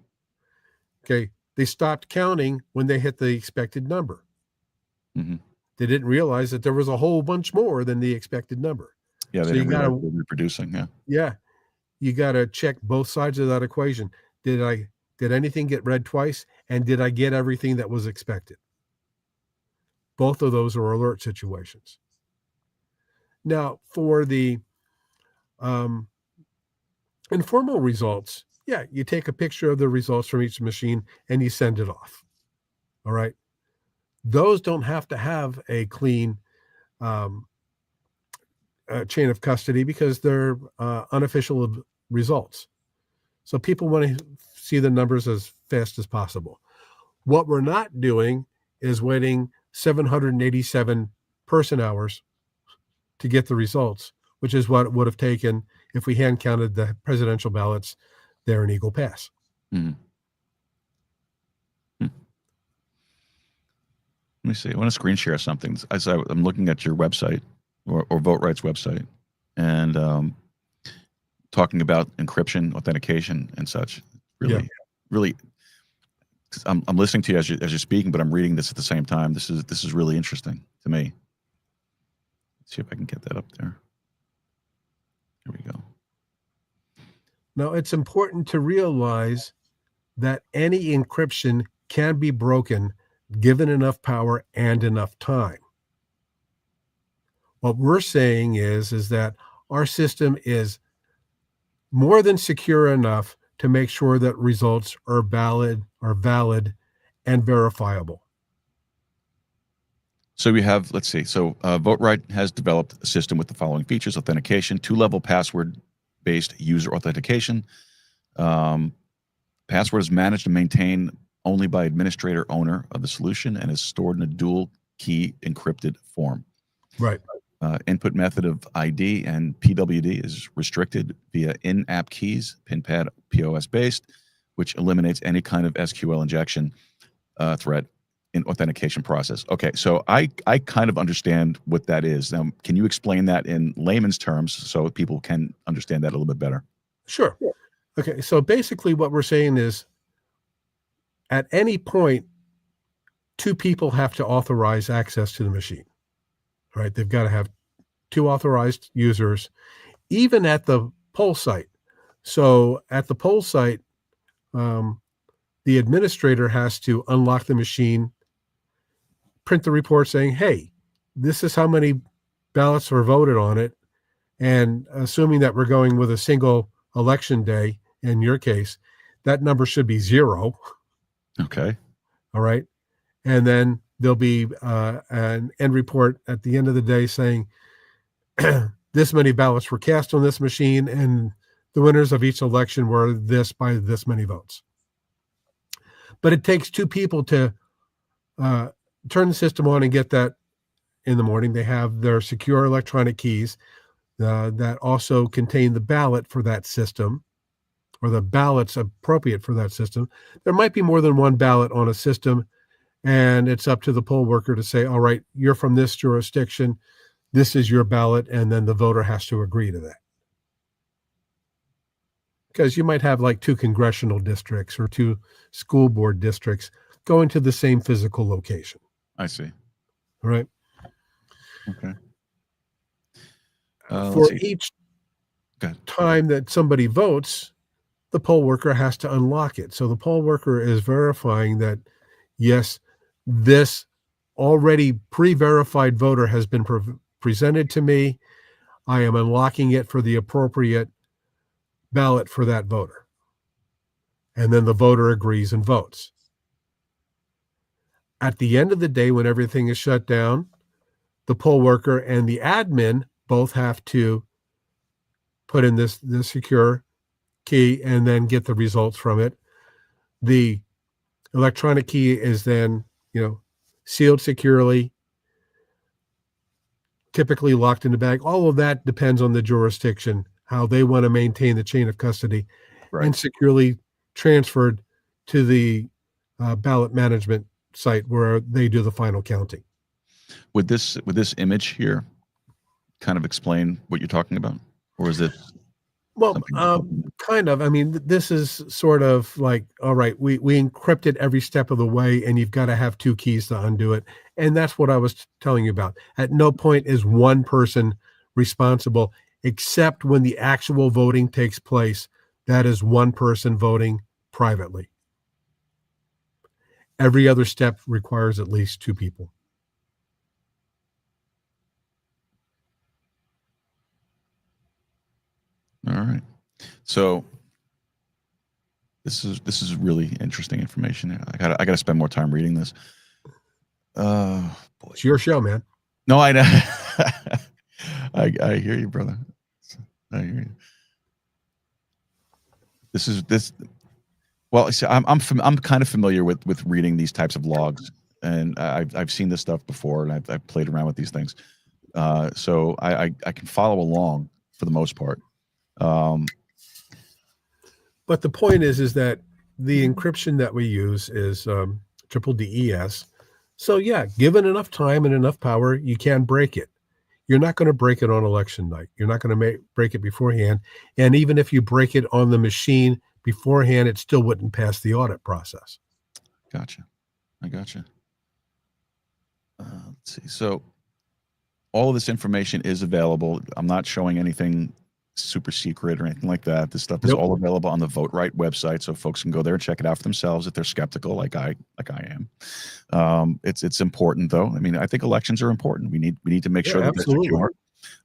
Okay, they stopped counting when they hit the expected number. They didn't realize that there was a whole bunch more than the expected number. Yeah, they didn't realize they were reproducing. Yeah, you got to check both sides of that equation. Did anything get read twice? And did I get everything that was expected? Both of those are alert situations. Now, for the informal results, yeah, you take a picture of the results from each machine and you send it off. All right. Those don't have to have a clean chain of custody because they're unofficial results. So people want to see the numbers as fast as possible. What we're not doing is waiting 787 person hours to get the results, which is what it would have taken if we hand counted the presidential ballots there in Eagle Pass. Let me see. I want to screen share something. As I'm looking at your website or VotRite's website and talking about encryption, authentication, and such. Really, I'm listening to you as you're speaking, but I'm reading this at the same time. This is really interesting to me. Let's see if I can get that up there. Here we go. Now, it's important to realize that any encryption can be broken given enough power and enough time. What we're saying is that our system is more than secure enough to make sure that results are valid and verifiable. So we have, let's see. So VotRite has developed a system with the following features: authentication, 2-level password-based user authentication. Password is managed and maintained only by administrator owner of the solution and is stored in a dual key encrypted form. Right. Input method of ID and PWD is restricted via in-app keys, PinPad POS based, which eliminates any kind of SQL injection threat in authentication process. Okay, so I kind of understand what that is. Now, can you explain that in layman's terms so people can understand that a little bit better? Sure. Okay, so basically what we're saying is at any point, 2 people have to authorize access to the machine, right? They've got to have 2 authorized users, even at the poll site. So at the poll site, the administrator has to unlock the machine, print the report saying, hey, this is how many ballots were voted on it. And assuming that we're going with a single election day, in your case, that number should be 0. Okay. All right. And then there'll be an end report at the end of the day saying this many ballots were cast on this machine and the winners of each election were this by this many votes. But it takes 2 people to turn the system on and get that in the morning. They have their secure electronic keys that also contain the ballot for that system, or the ballots appropriate for that system. There might be more than one ballot on a system, and it's up to the poll worker to say, all right, you're from this jurisdiction, this is your ballot, and then the voter has to agree to that. Because you might have like 2 congressional districts or 2 school board districts going to the same physical location. I see. All right. Okay. For each time that somebody votes, the poll worker has to unlock it. So the poll worker is verifying that, yes, this already pre-verified voter has been presented to me. I am unlocking it for the appropriate ballot for that voter. And then the voter agrees and votes. At the end of the day, when everything is shut down, the poll worker and the admin both have to put in this secure key and then get the results from it. The electronic key is then, sealed securely, typically locked in the bag. All of that depends on the jurisdiction, how they want to maintain the chain of custody, and securely transferred to the ballot management site where they do the final counting. Would this image here kind of explain what you're talking about, or is it? Well, kind of. I mean, this is sort of like, all right, we encrypted every step of the way, and you've got to have two keys to undo it. And that's what I was telling you about. At no point is one person responsible, except when the actual voting takes place. That is one person voting privately. Every other step requires at least two people. All right. So this is really interesting information. I gotta spend more time reading this. Boy. It's your show, man. No, I know. I hear you, brother. I hear you. This. Well, see, I'm kind of familiar with reading these types of logs, and I've seen this stuff before, and I've played around with these things. So I can follow along for the most part. But the point is that the encryption that we use is triple DES. So yeah, given enough time and enough power, you can break it. You're not going to break it on election night. You're not going to break it beforehand. And even if you break it on the machine beforehand, it still wouldn't pass the audit process. Gotcha. I gotcha. Let's see. So all of this information is available. I'm not showing anything super secret or anything like that. This stuff is all available on the VotRite website, so folks can go there and check it out for themselves if they're skeptical, like I am. It's important, though. I mean, I think elections are important. We need to make sure that they're secure.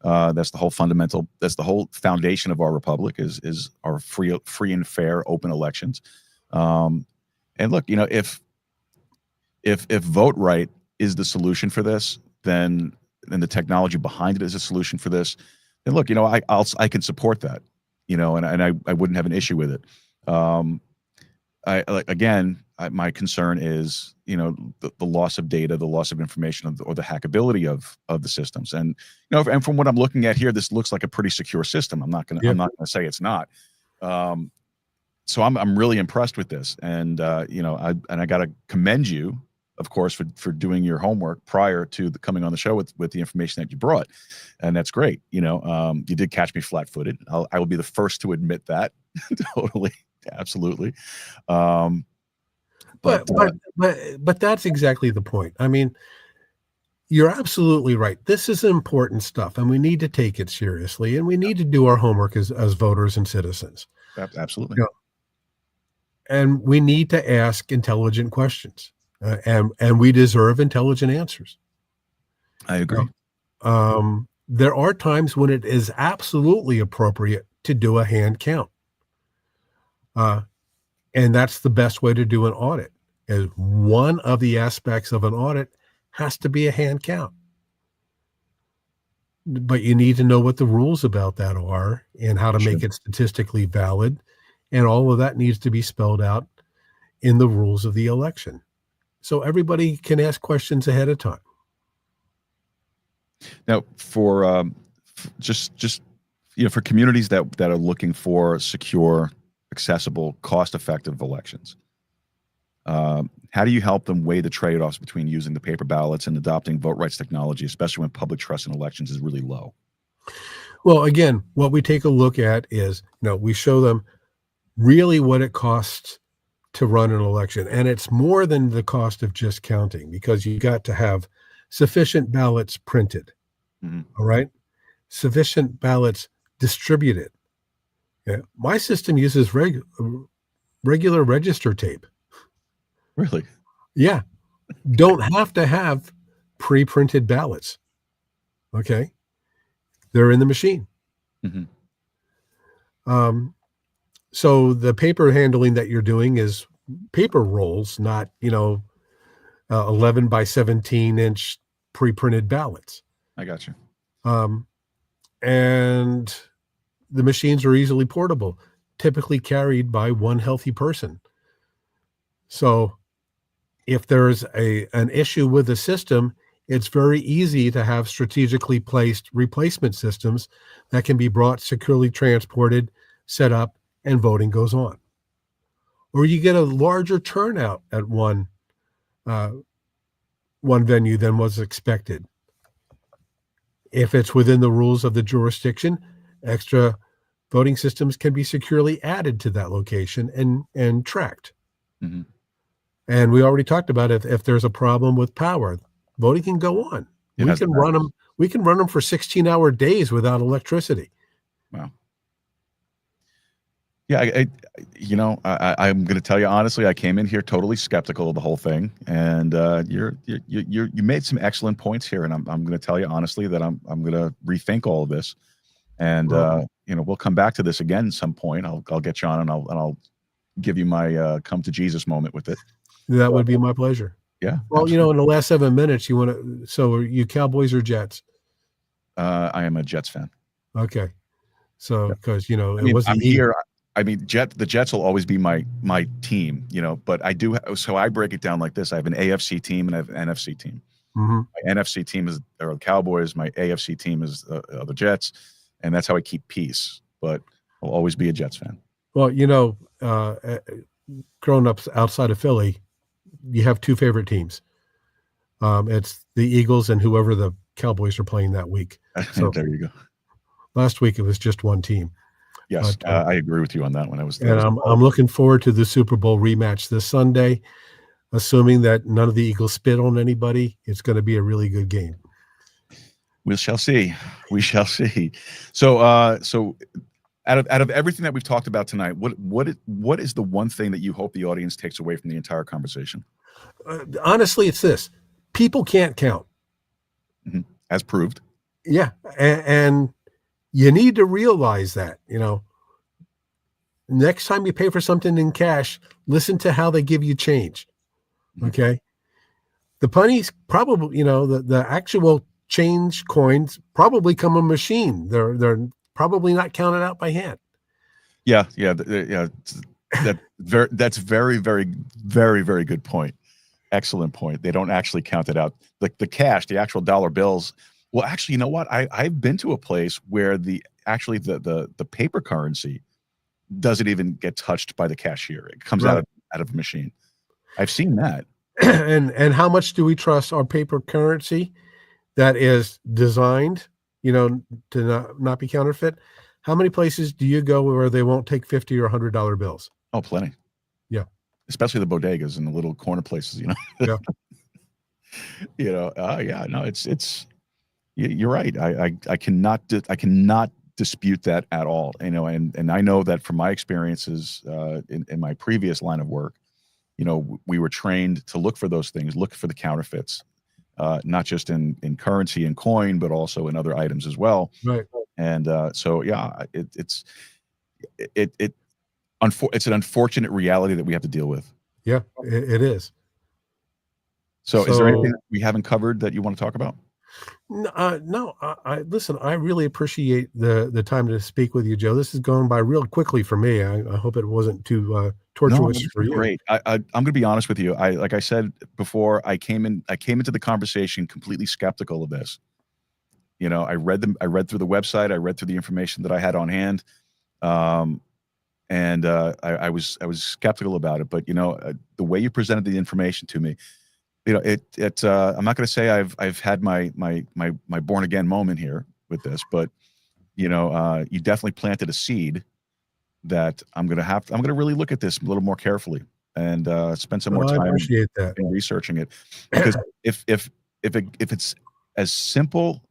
That's the whole fundamental. That's the whole foundation of our republic is our free and fair, open elections. And look, if VotRite is the solution for this, then the technology behind it is a solution for this. And look, I can support that, and I wouldn't have an issue with it. My concern is, the loss of data, the loss of information, or the hackability of the systems. And and from what I'm looking at here, this looks like a pretty secure system. I'm not gonna say it's not. So I'm really impressed with this, and I got to commend you, of course, for doing your homework prior to coming on the show with the information that you brought, and that's great. You did catch me flat-footed. I will be the first to admit that. Totally, absolutely. But that's exactly the point. I mean, you're absolutely right. This is important stuff, and we need to take it seriously, and we need to do our homework as voters and citizens. Absolutely. And we need to ask intelligent questions. And we deserve intelligent answers. I agree. There are times when it is absolutely appropriate to do a hand count. And that's the best way to do an audit. Is one of the aspects of an audit has to be a hand count. But you need to know what the rules about that are and how to make it statistically valid. And all of that needs to be spelled out in the rules of the election. So everybody can ask questions ahead of time. Now, for for communities that are looking for secure, accessible, cost-effective elections, how do you help them weigh the trade-offs between using the paper ballots and adopting VotRite's technology, especially when public trust in elections is really low? Well, again, what we take a look at is, we show them really what it costs to run an election. And it's more than the cost of just counting, because you got to have sufficient ballots printed. Mm-hmm. All right. Sufficient ballots distributed. Yeah. My system uses regular register tape. Really? Yeah. Don't have to have pre-printed ballots. Okay. they're in the machine. Hmm. So the paper handling that you're doing is paper rolls, not 11 by 17-inch pre-printed ballots. I got you. And the machines are easily portable, typically carried by one healthy person. So if there's an issue with the system, it's very easy to have strategically placed replacement systems that can be brought, securely transported, set up, and voting goes on. Or you get a larger turnout at one venue than was expected. If it's within the rules of the jurisdiction, extra voting systems can be securely added to that location and tracked. Mm-hmm. And we already talked about if there's a problem with power, voting can go on. We can run them for 16-hour days without electricity. Wow. Yeah, I'm going to tell you honestly, I came in here totally skeptical of the whole thing, and you made some excellent points here, and I'm going to tell you honestly that I'm going to rethink all of this, and we'll come back to this again at some point. I'll get you on, and I'll give you my come to Jesus moment with it. That would be my pleasure. Yeah. Well, absolutely. in the last 7 minutes, you want to. So, are you Cowboys or Jets? I am a Jets fan. Okay. So, because I'm here. I mean, the Jets will always be my team, but I do. So I break it down like this: I have an AFC team and I have an NFC team. Mm-hmm. My NFC team are the Cowboys. My AFC team is the Jets, and that's how I keep peace. But I'll always be a Jets fan. Well, growing up outside of Philly, you have two favorite teams. It's the Eagles and whoever the Cowboys are playing that week. So there you go. Last week it was just one team. Yes, I agree with you on that one. I'm looking forward to the Super Bowl rematch this Sunday, assuming that none of the Eagles spit on anybody. It's going to be a really good game. We shall see. We shall see. So, out of everything that we've talked about tonight, what is the one thing that you hope the audience takes away from the entire conversation? Honestly, it's this: people can't count. Mm-hmm. As proved. Yeah, and you need to realize that, next time you pay for something in cash, listen to how they give you change. Okay. The pennies probably, the actual change coins probably come a machine. They're probably not counted out by hand. Yeah. That's very, very, very, very good point. Excellent point. They don't actually count it out. Like the cash, the actual dollar bills. Well, actually, you know what? I've been to a place where the paper currency doesn't even get touched by the cashier. It comes out of a machine. I've seen that. And how much do we trust our paper currency that is designed, to not be counterfeit? How many places do you go where they won't take $50 or $100 bills? Oh, plenty. Yeah. Especially the bodegas and the little corner places, Yeah. Yeah, no, it's you're right. I cannot dispute that at all. And I know that from my experiences in my previous line of work, we were trained to look for those things, look for the counterfeits, not just in currency and coin, but also in other items as well. Right. And so yeah, it's an unfortunate reality that we have to deal with. Yeah, it is. So is there anything that we haven't covered that you want to talk about? No. Listen, I really appreciate the time to speak with you, Joe. This is going by real quickly for me. I hope it wasn't too tortuous for you. Great. I'm going to be honest with you. Like I said before, I came into the conversation completely skeptical of this. I read through the website. I read through the information that I had on hand. And I was skeptical about it. But, the way you presented the information to me, I'm not going to say I've had my born again moment here with this, but you definitely planted a seed that I'm going to really look at this a little more carefully and spend some more time in researching it. Because if it's as simple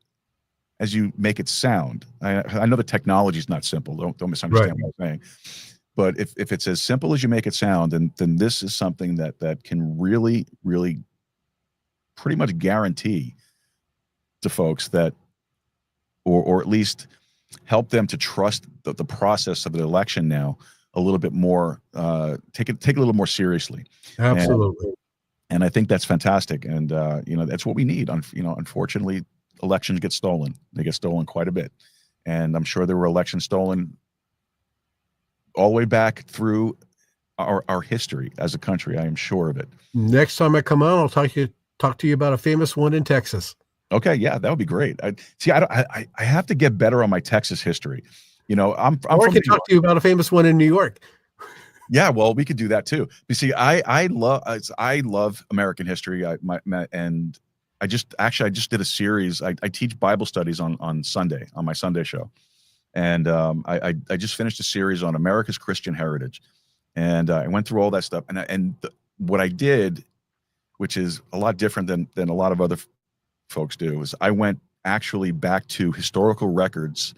as you make it sound, I know the technology is not simple. Don't misunderstand what I'm saying. But if it's as simple as you make it sound, then this is something that can really, really pretty much guarantee to folks that or at least help them to trust the process of the election now a little bit more, take it a little more seriously. Absolutely. And I think that's fantastic. And, that's what we need. Unfortunately, elections get stolen. They get stolen quite a bit. And I'm sure there were elections stolen all the way back through our history as a country. I am sure of it. Next time I come on, I'll talk to you about a famous one in Texas. Okay, yeah, that would be great. I have to get better on my Texas history. I'm or I from can talk to you about a famous one in New York. Yeah, well, we could do that too. You see, I love American history. And I just did a series. I teach Bible studies on Sunday on my Sunday show, and I just finished a series on America's Christian heritage, and I went through all that stuff. What I did, which is a lot different than a lot of other folks do, is I went actually back to historical records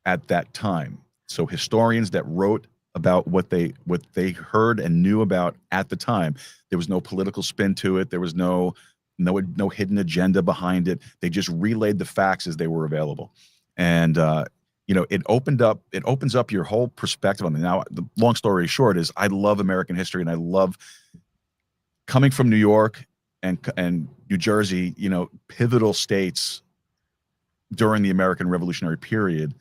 at that time. So historians that wrote about what they heard and knew about at the time. There was no political spin to it. There was no hidden agenda behind it. They just relayed the facts as they were available. And it opens up your whole perspective on it. Now, the long story short is I love American history, and I love coming from New York and New Jersey, pivotal states during the American Revolutionary period.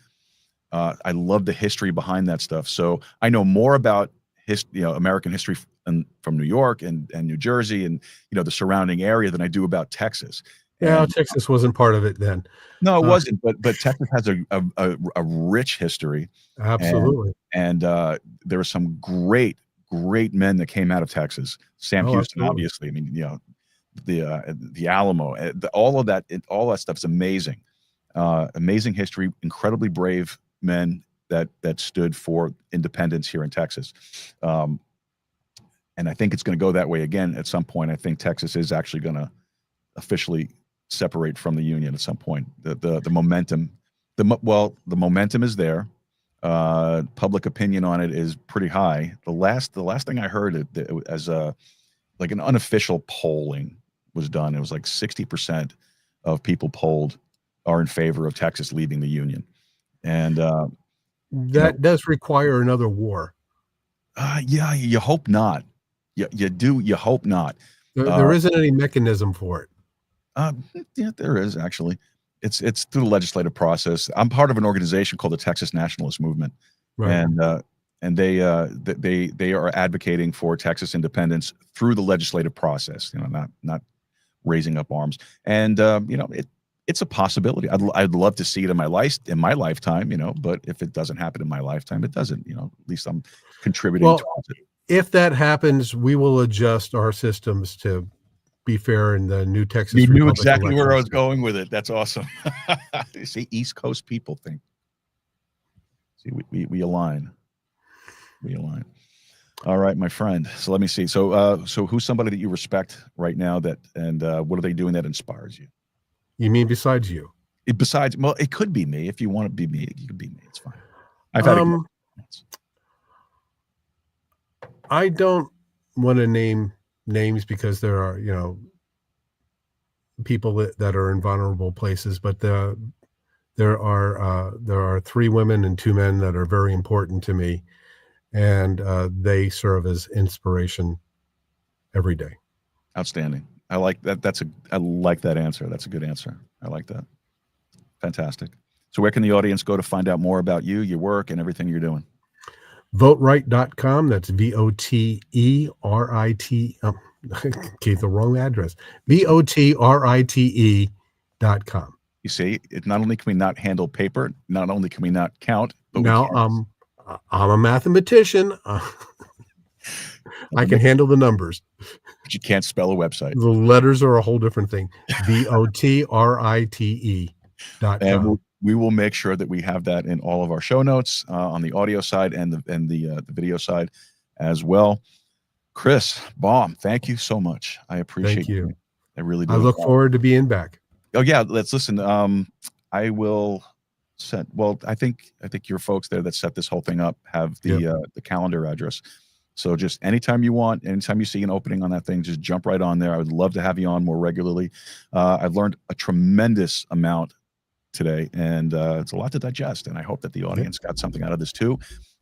I love the history behind that stuff. So I know more about American history from New York and New Jersey and the surrounding area than I do about Texas. Yeah, Texas wasn't part of it then. No, it wasn't. But Texas has a rich history. Absolutely. And there were some great men that came out of Texas. Sam Houston, absolutely. Obviously. I mean, the Alamo, all of that stuff's amazing. Amazing history, incredibly brave men that stood for independence here in Texas. And I think it's going to go that way again at some point. I think Texas is actually going to officially separate from the Union at some point. The momentum, the momentum is there. Public opinion on it is pretty high. The last thing I heard as like an unofficial polling was done. It was like 60% of people polled are in favor of Texas leaving the Union. And that does require another war. Yeah, you hope not. You hope not. There isn't any mechanism for it. Yeah, there is actually. It's through the legislative process. I'm part of an organization called the Texas Nationalist Movement, right. And they are advocating for Texas independence through the legislative process. Not raising up arms. And it's a possibility. I'd love to see it in my lifetime, but if it doesn't happen in my lifetime, it doesn't, at least I'm contributing towards it. If that happens, we will adjust our systems to be fair in the new Texas You knew Republic exactly elections. where I was going with it. That's awesome. See, East Coast people think. See, we align. We align. All right, my friend. So let me see. So who's somebody that you respect right now and what are they doing that inspires you? You mean besides you? Well, it could be me. If you want to be me, you can be me. It's fine. I've had I don't want to name names because there are, people that are in vulnerable places, but there are 3 women and 2 men that are very important to me, and they serve as inspiration every day. Outstanding. I like that. I like that answer. That's a good answer. I like that. Fantastic. So where can the audience go to find out more about you, your work, and everything you're doing? VotRite.com. That's VOTERIT. Gave the wrong address. VOTRITE.com. You see, not only can we not handle paper, not only can we not count, but now I'm a mathematician. I can handle the numbers. But you can't spell a website. The letters are a whole different thing. VOTRITE.com. And we will make sure that we have that in all of our show notes on the audio side and the video side as well. Chris Baum, thank you so much. I appreciate you. I really do. I look forward to being back. Oh yeah, let's listen. I will send. Well, I think your folks there that set this whole thing up have the calendar address. So just anytime you want, anytime you see an opening on that thing, just jump right on there. I would love to have you on more regularly. I've learned a tremendous amount today, and it's a lot to digest. And I hope that the audience got something out of this too.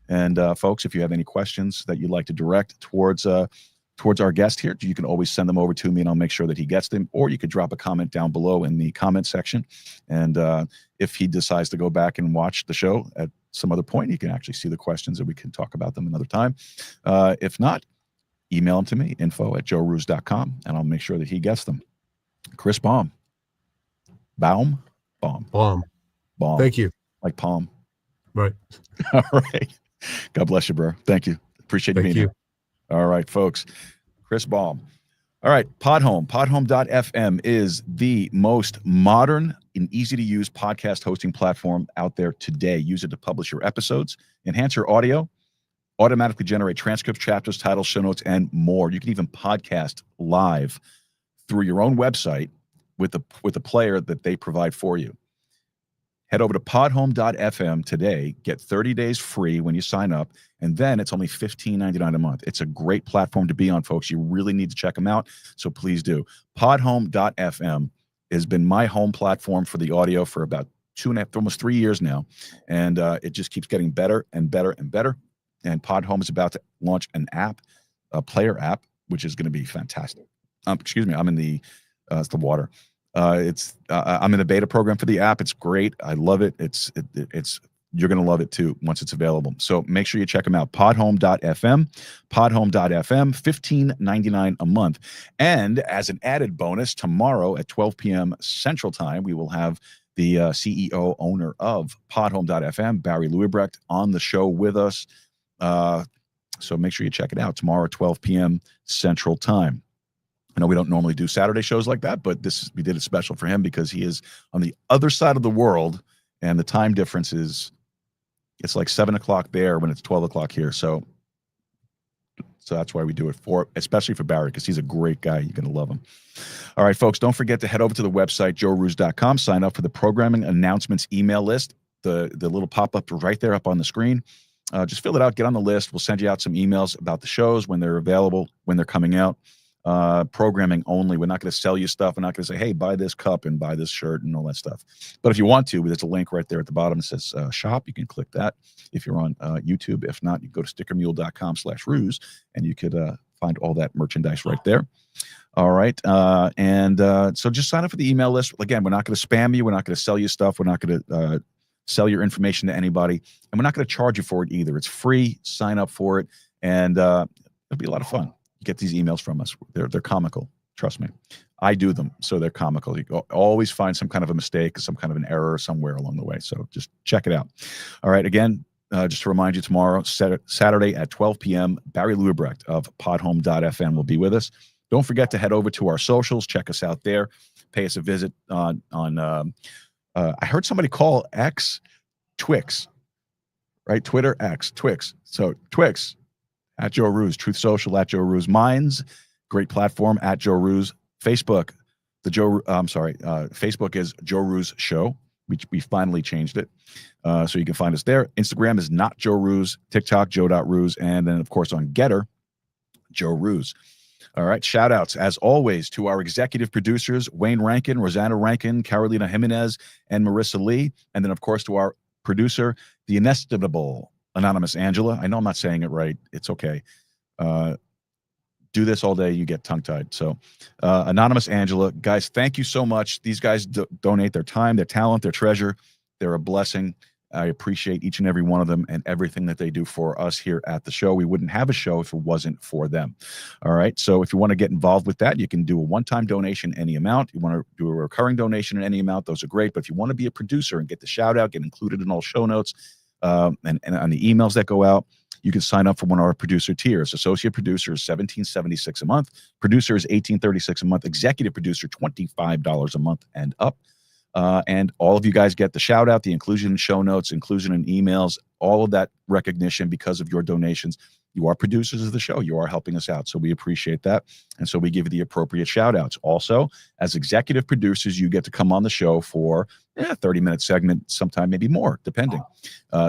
And folks, if you have any questions that you'd like to direct towards our guest here, you can always send them over to me, and I'll make sure that he gets them. Or you could drop a comment down below in the comment section. And if he decides to go back and watch the show at some other point, you can actually see the questions, and we can talk about them another time. If not, email them to me, info@joerooz.com, and I'll make sure that he gets them. Chris Baum. Baum? Baum. Thank you. Like palm. Right. All right. God bless you, bro. Thank you. Appreciate you being here. All right, folks. Chris Baum. All right, Podhome. Podhome.fm is the most modern and easy-to-use podcast hosting platform out there today. Use it to publish your episodes, enhance your audio, automatically generate transcripts, chapters, titles, show notes, and more. You can even podcast live through your own website with the player that they provide for you. Head over to podhome.fm today. Get 30 days free when you sign up, and then it's only $15.99 a month. It's a great platform to be on, folks. You really need to check them out, so please do. Podhome.fm has been my home platform for the audio for about 2.5, almost 3 years now, and it just keeps getting better and better and better. And Podhome is about to launch an app, a player app, which is going to be fantastic. Excuse me, I'm in the it's the water. I'm in the beta program for the app. It's great. I love it. It's you're going to love it too once it's available. So make sure you check them out. Podhome.fm, $15.99 a month. And as an added bonus, tomorrow at 12 p.m. Central Time, we will have the CEO owner of Podhome.fm, Barry Louisbrecht, on the show with us. So make sure you check it out tomorrow at 12 p.m. Central Time. I know we don't normally do Saturday shows like that, but we did it special for him because he is on the other side of the world, and the time difference it's like 7 o'clock there when it's 12 o'clock here. So that's why we do it especially for Barry, because he's a great guy. You're going to love him. All right, folks, don't forget to head over to the website, joerooz.com, sign up for the programming announcements email list. The little pop-up right there up on the screen. Just fill it out, get on the list. We'll send you out some emails about the shows, when they're available, when they're coming out. Programming only. We're not going to sell you stuff. We're not going to say, hey, buy this cup and buy this shirt and all that stuff. But if you want to, there's a link right there at the bottom that says shop. You can click that if you're on YouTube. If not, you go to stickermule.com/rooz, and you could find all that merchandise right there. All right. So just sign up for the email list. Again, we're not going to spam you. We're not going to sell you stuff. We're not going to sell your information to anybody. And we're not going to charge you for it either. It's free. Sign up for it. And it'll be a lot of fun. Get these emails from us. They're comical. Trust me. I do them, so they're comical. You always find some kind of a mistake, some kind of an error somewhere along the way. So just check it out. All right. Again, just to remind you, tomorrow, Saturday at 12 p.m., Barry Louisbrecht of podhome.fm will be with us. Don't forget to head over to our socials. Check us out there. Pay us a visit on I heard somebody call X Twix, right? Twitter X, Twix. So Twix. At Joe Rooz, Truth Social at Joe Rooz, Minds, great platform at Joe Rooz, Facebook, Facebook is Joe Rooz Show. We finally changed it, so you can find us there. Instagram is not Joe Rooz, TikTok Joe.Rooz, and then of course on Getter, Joe Rooz. All right, shout outs as always to our executive producers Wayne Rankin, Rosanna Rankin, Carolina Jimenez, and Marissa Lee, and then of course to our producer, the inestimable Anonymous Angela. I know I'm not saying it right. It's okay. Do this all day, you get tongue-tied. So Anonymous Angela, guys, thank you so much. These guys donate their time, their talent, their treasure. They're a blessing. I appreciate each and every one of them and everything that they do for us here at the show. We wouldn't have a show if it wasn't for them. All right. So if you want to get involved with that, you can do a one-time donation, any amount. You want to do a recurring donation in any amount, those are great. But if you want to be a producer and get the shout out, get included in all show notes, and on the emails that go out, you can sign up for one of our producer tiers. Associate producer is $17.76 a month. Producer is $18.36 a month. Executive producer, $25 a month and up. And all of you guys get the shout out, the inclusion in show notes, inclusion in emails, all of that recognition because of your donations. You are producers of the show. You are helping us out. So we appreciate that. And so we give you the appropriate shout outs. Also, as executive producers, you get to come on the show for a 30-minute segment, sometime maybe more, depending.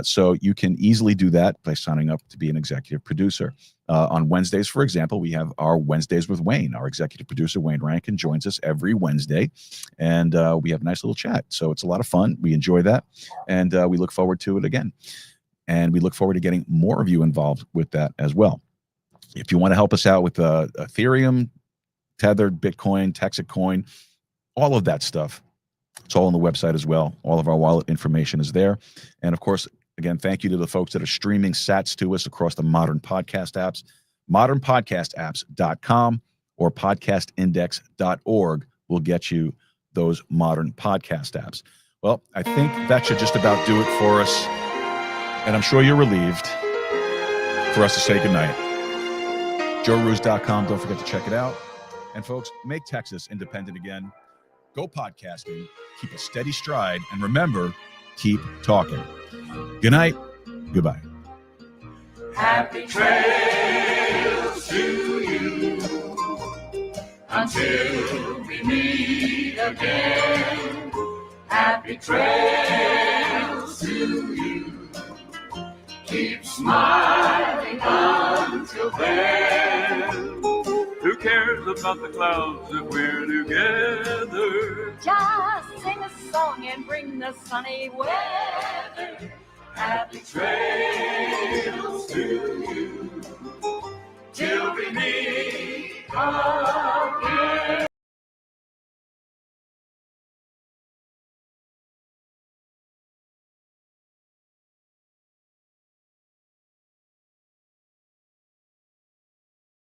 So you can easily do that by signing up to be an executive producer. On Wednesdays, for example, we have our Wednesdays with Wayne. Our executive producer, Wayne Rankin, joins us every Wednesday. And we have a nice little chat. So it's a lot of fun. We enjoy that. And we look forward to it again. And we look forward to getting more of you involved with that as well. If you want to help us out with Ethereum, Tethered, Bitcoin, Texas Coin, all of that stuff, it's all on the website as well. All of our wallet information is there. And of course, again, thank you to the folks that are streaming sats to us across the modern podcast apps. modernpodcastapps.com or podcastindex.org will get you those modern podcast apps. Well, I think that should just about do it for us. And I'm sure you're relieved for us to say goodnight. JoeRooz.com. Don't forget to check it out. And folks, make Texas independent again. Go podcasting. Keep a steady stride. And remember, keep talking. Good night. Goodbye. Happy trails to you until we meet again. Happy trails to you. Keep smiling until then. Who cares about the clouds if we're together? Just sing a song and bring the sunny weather. Happy trails to you till we meet again.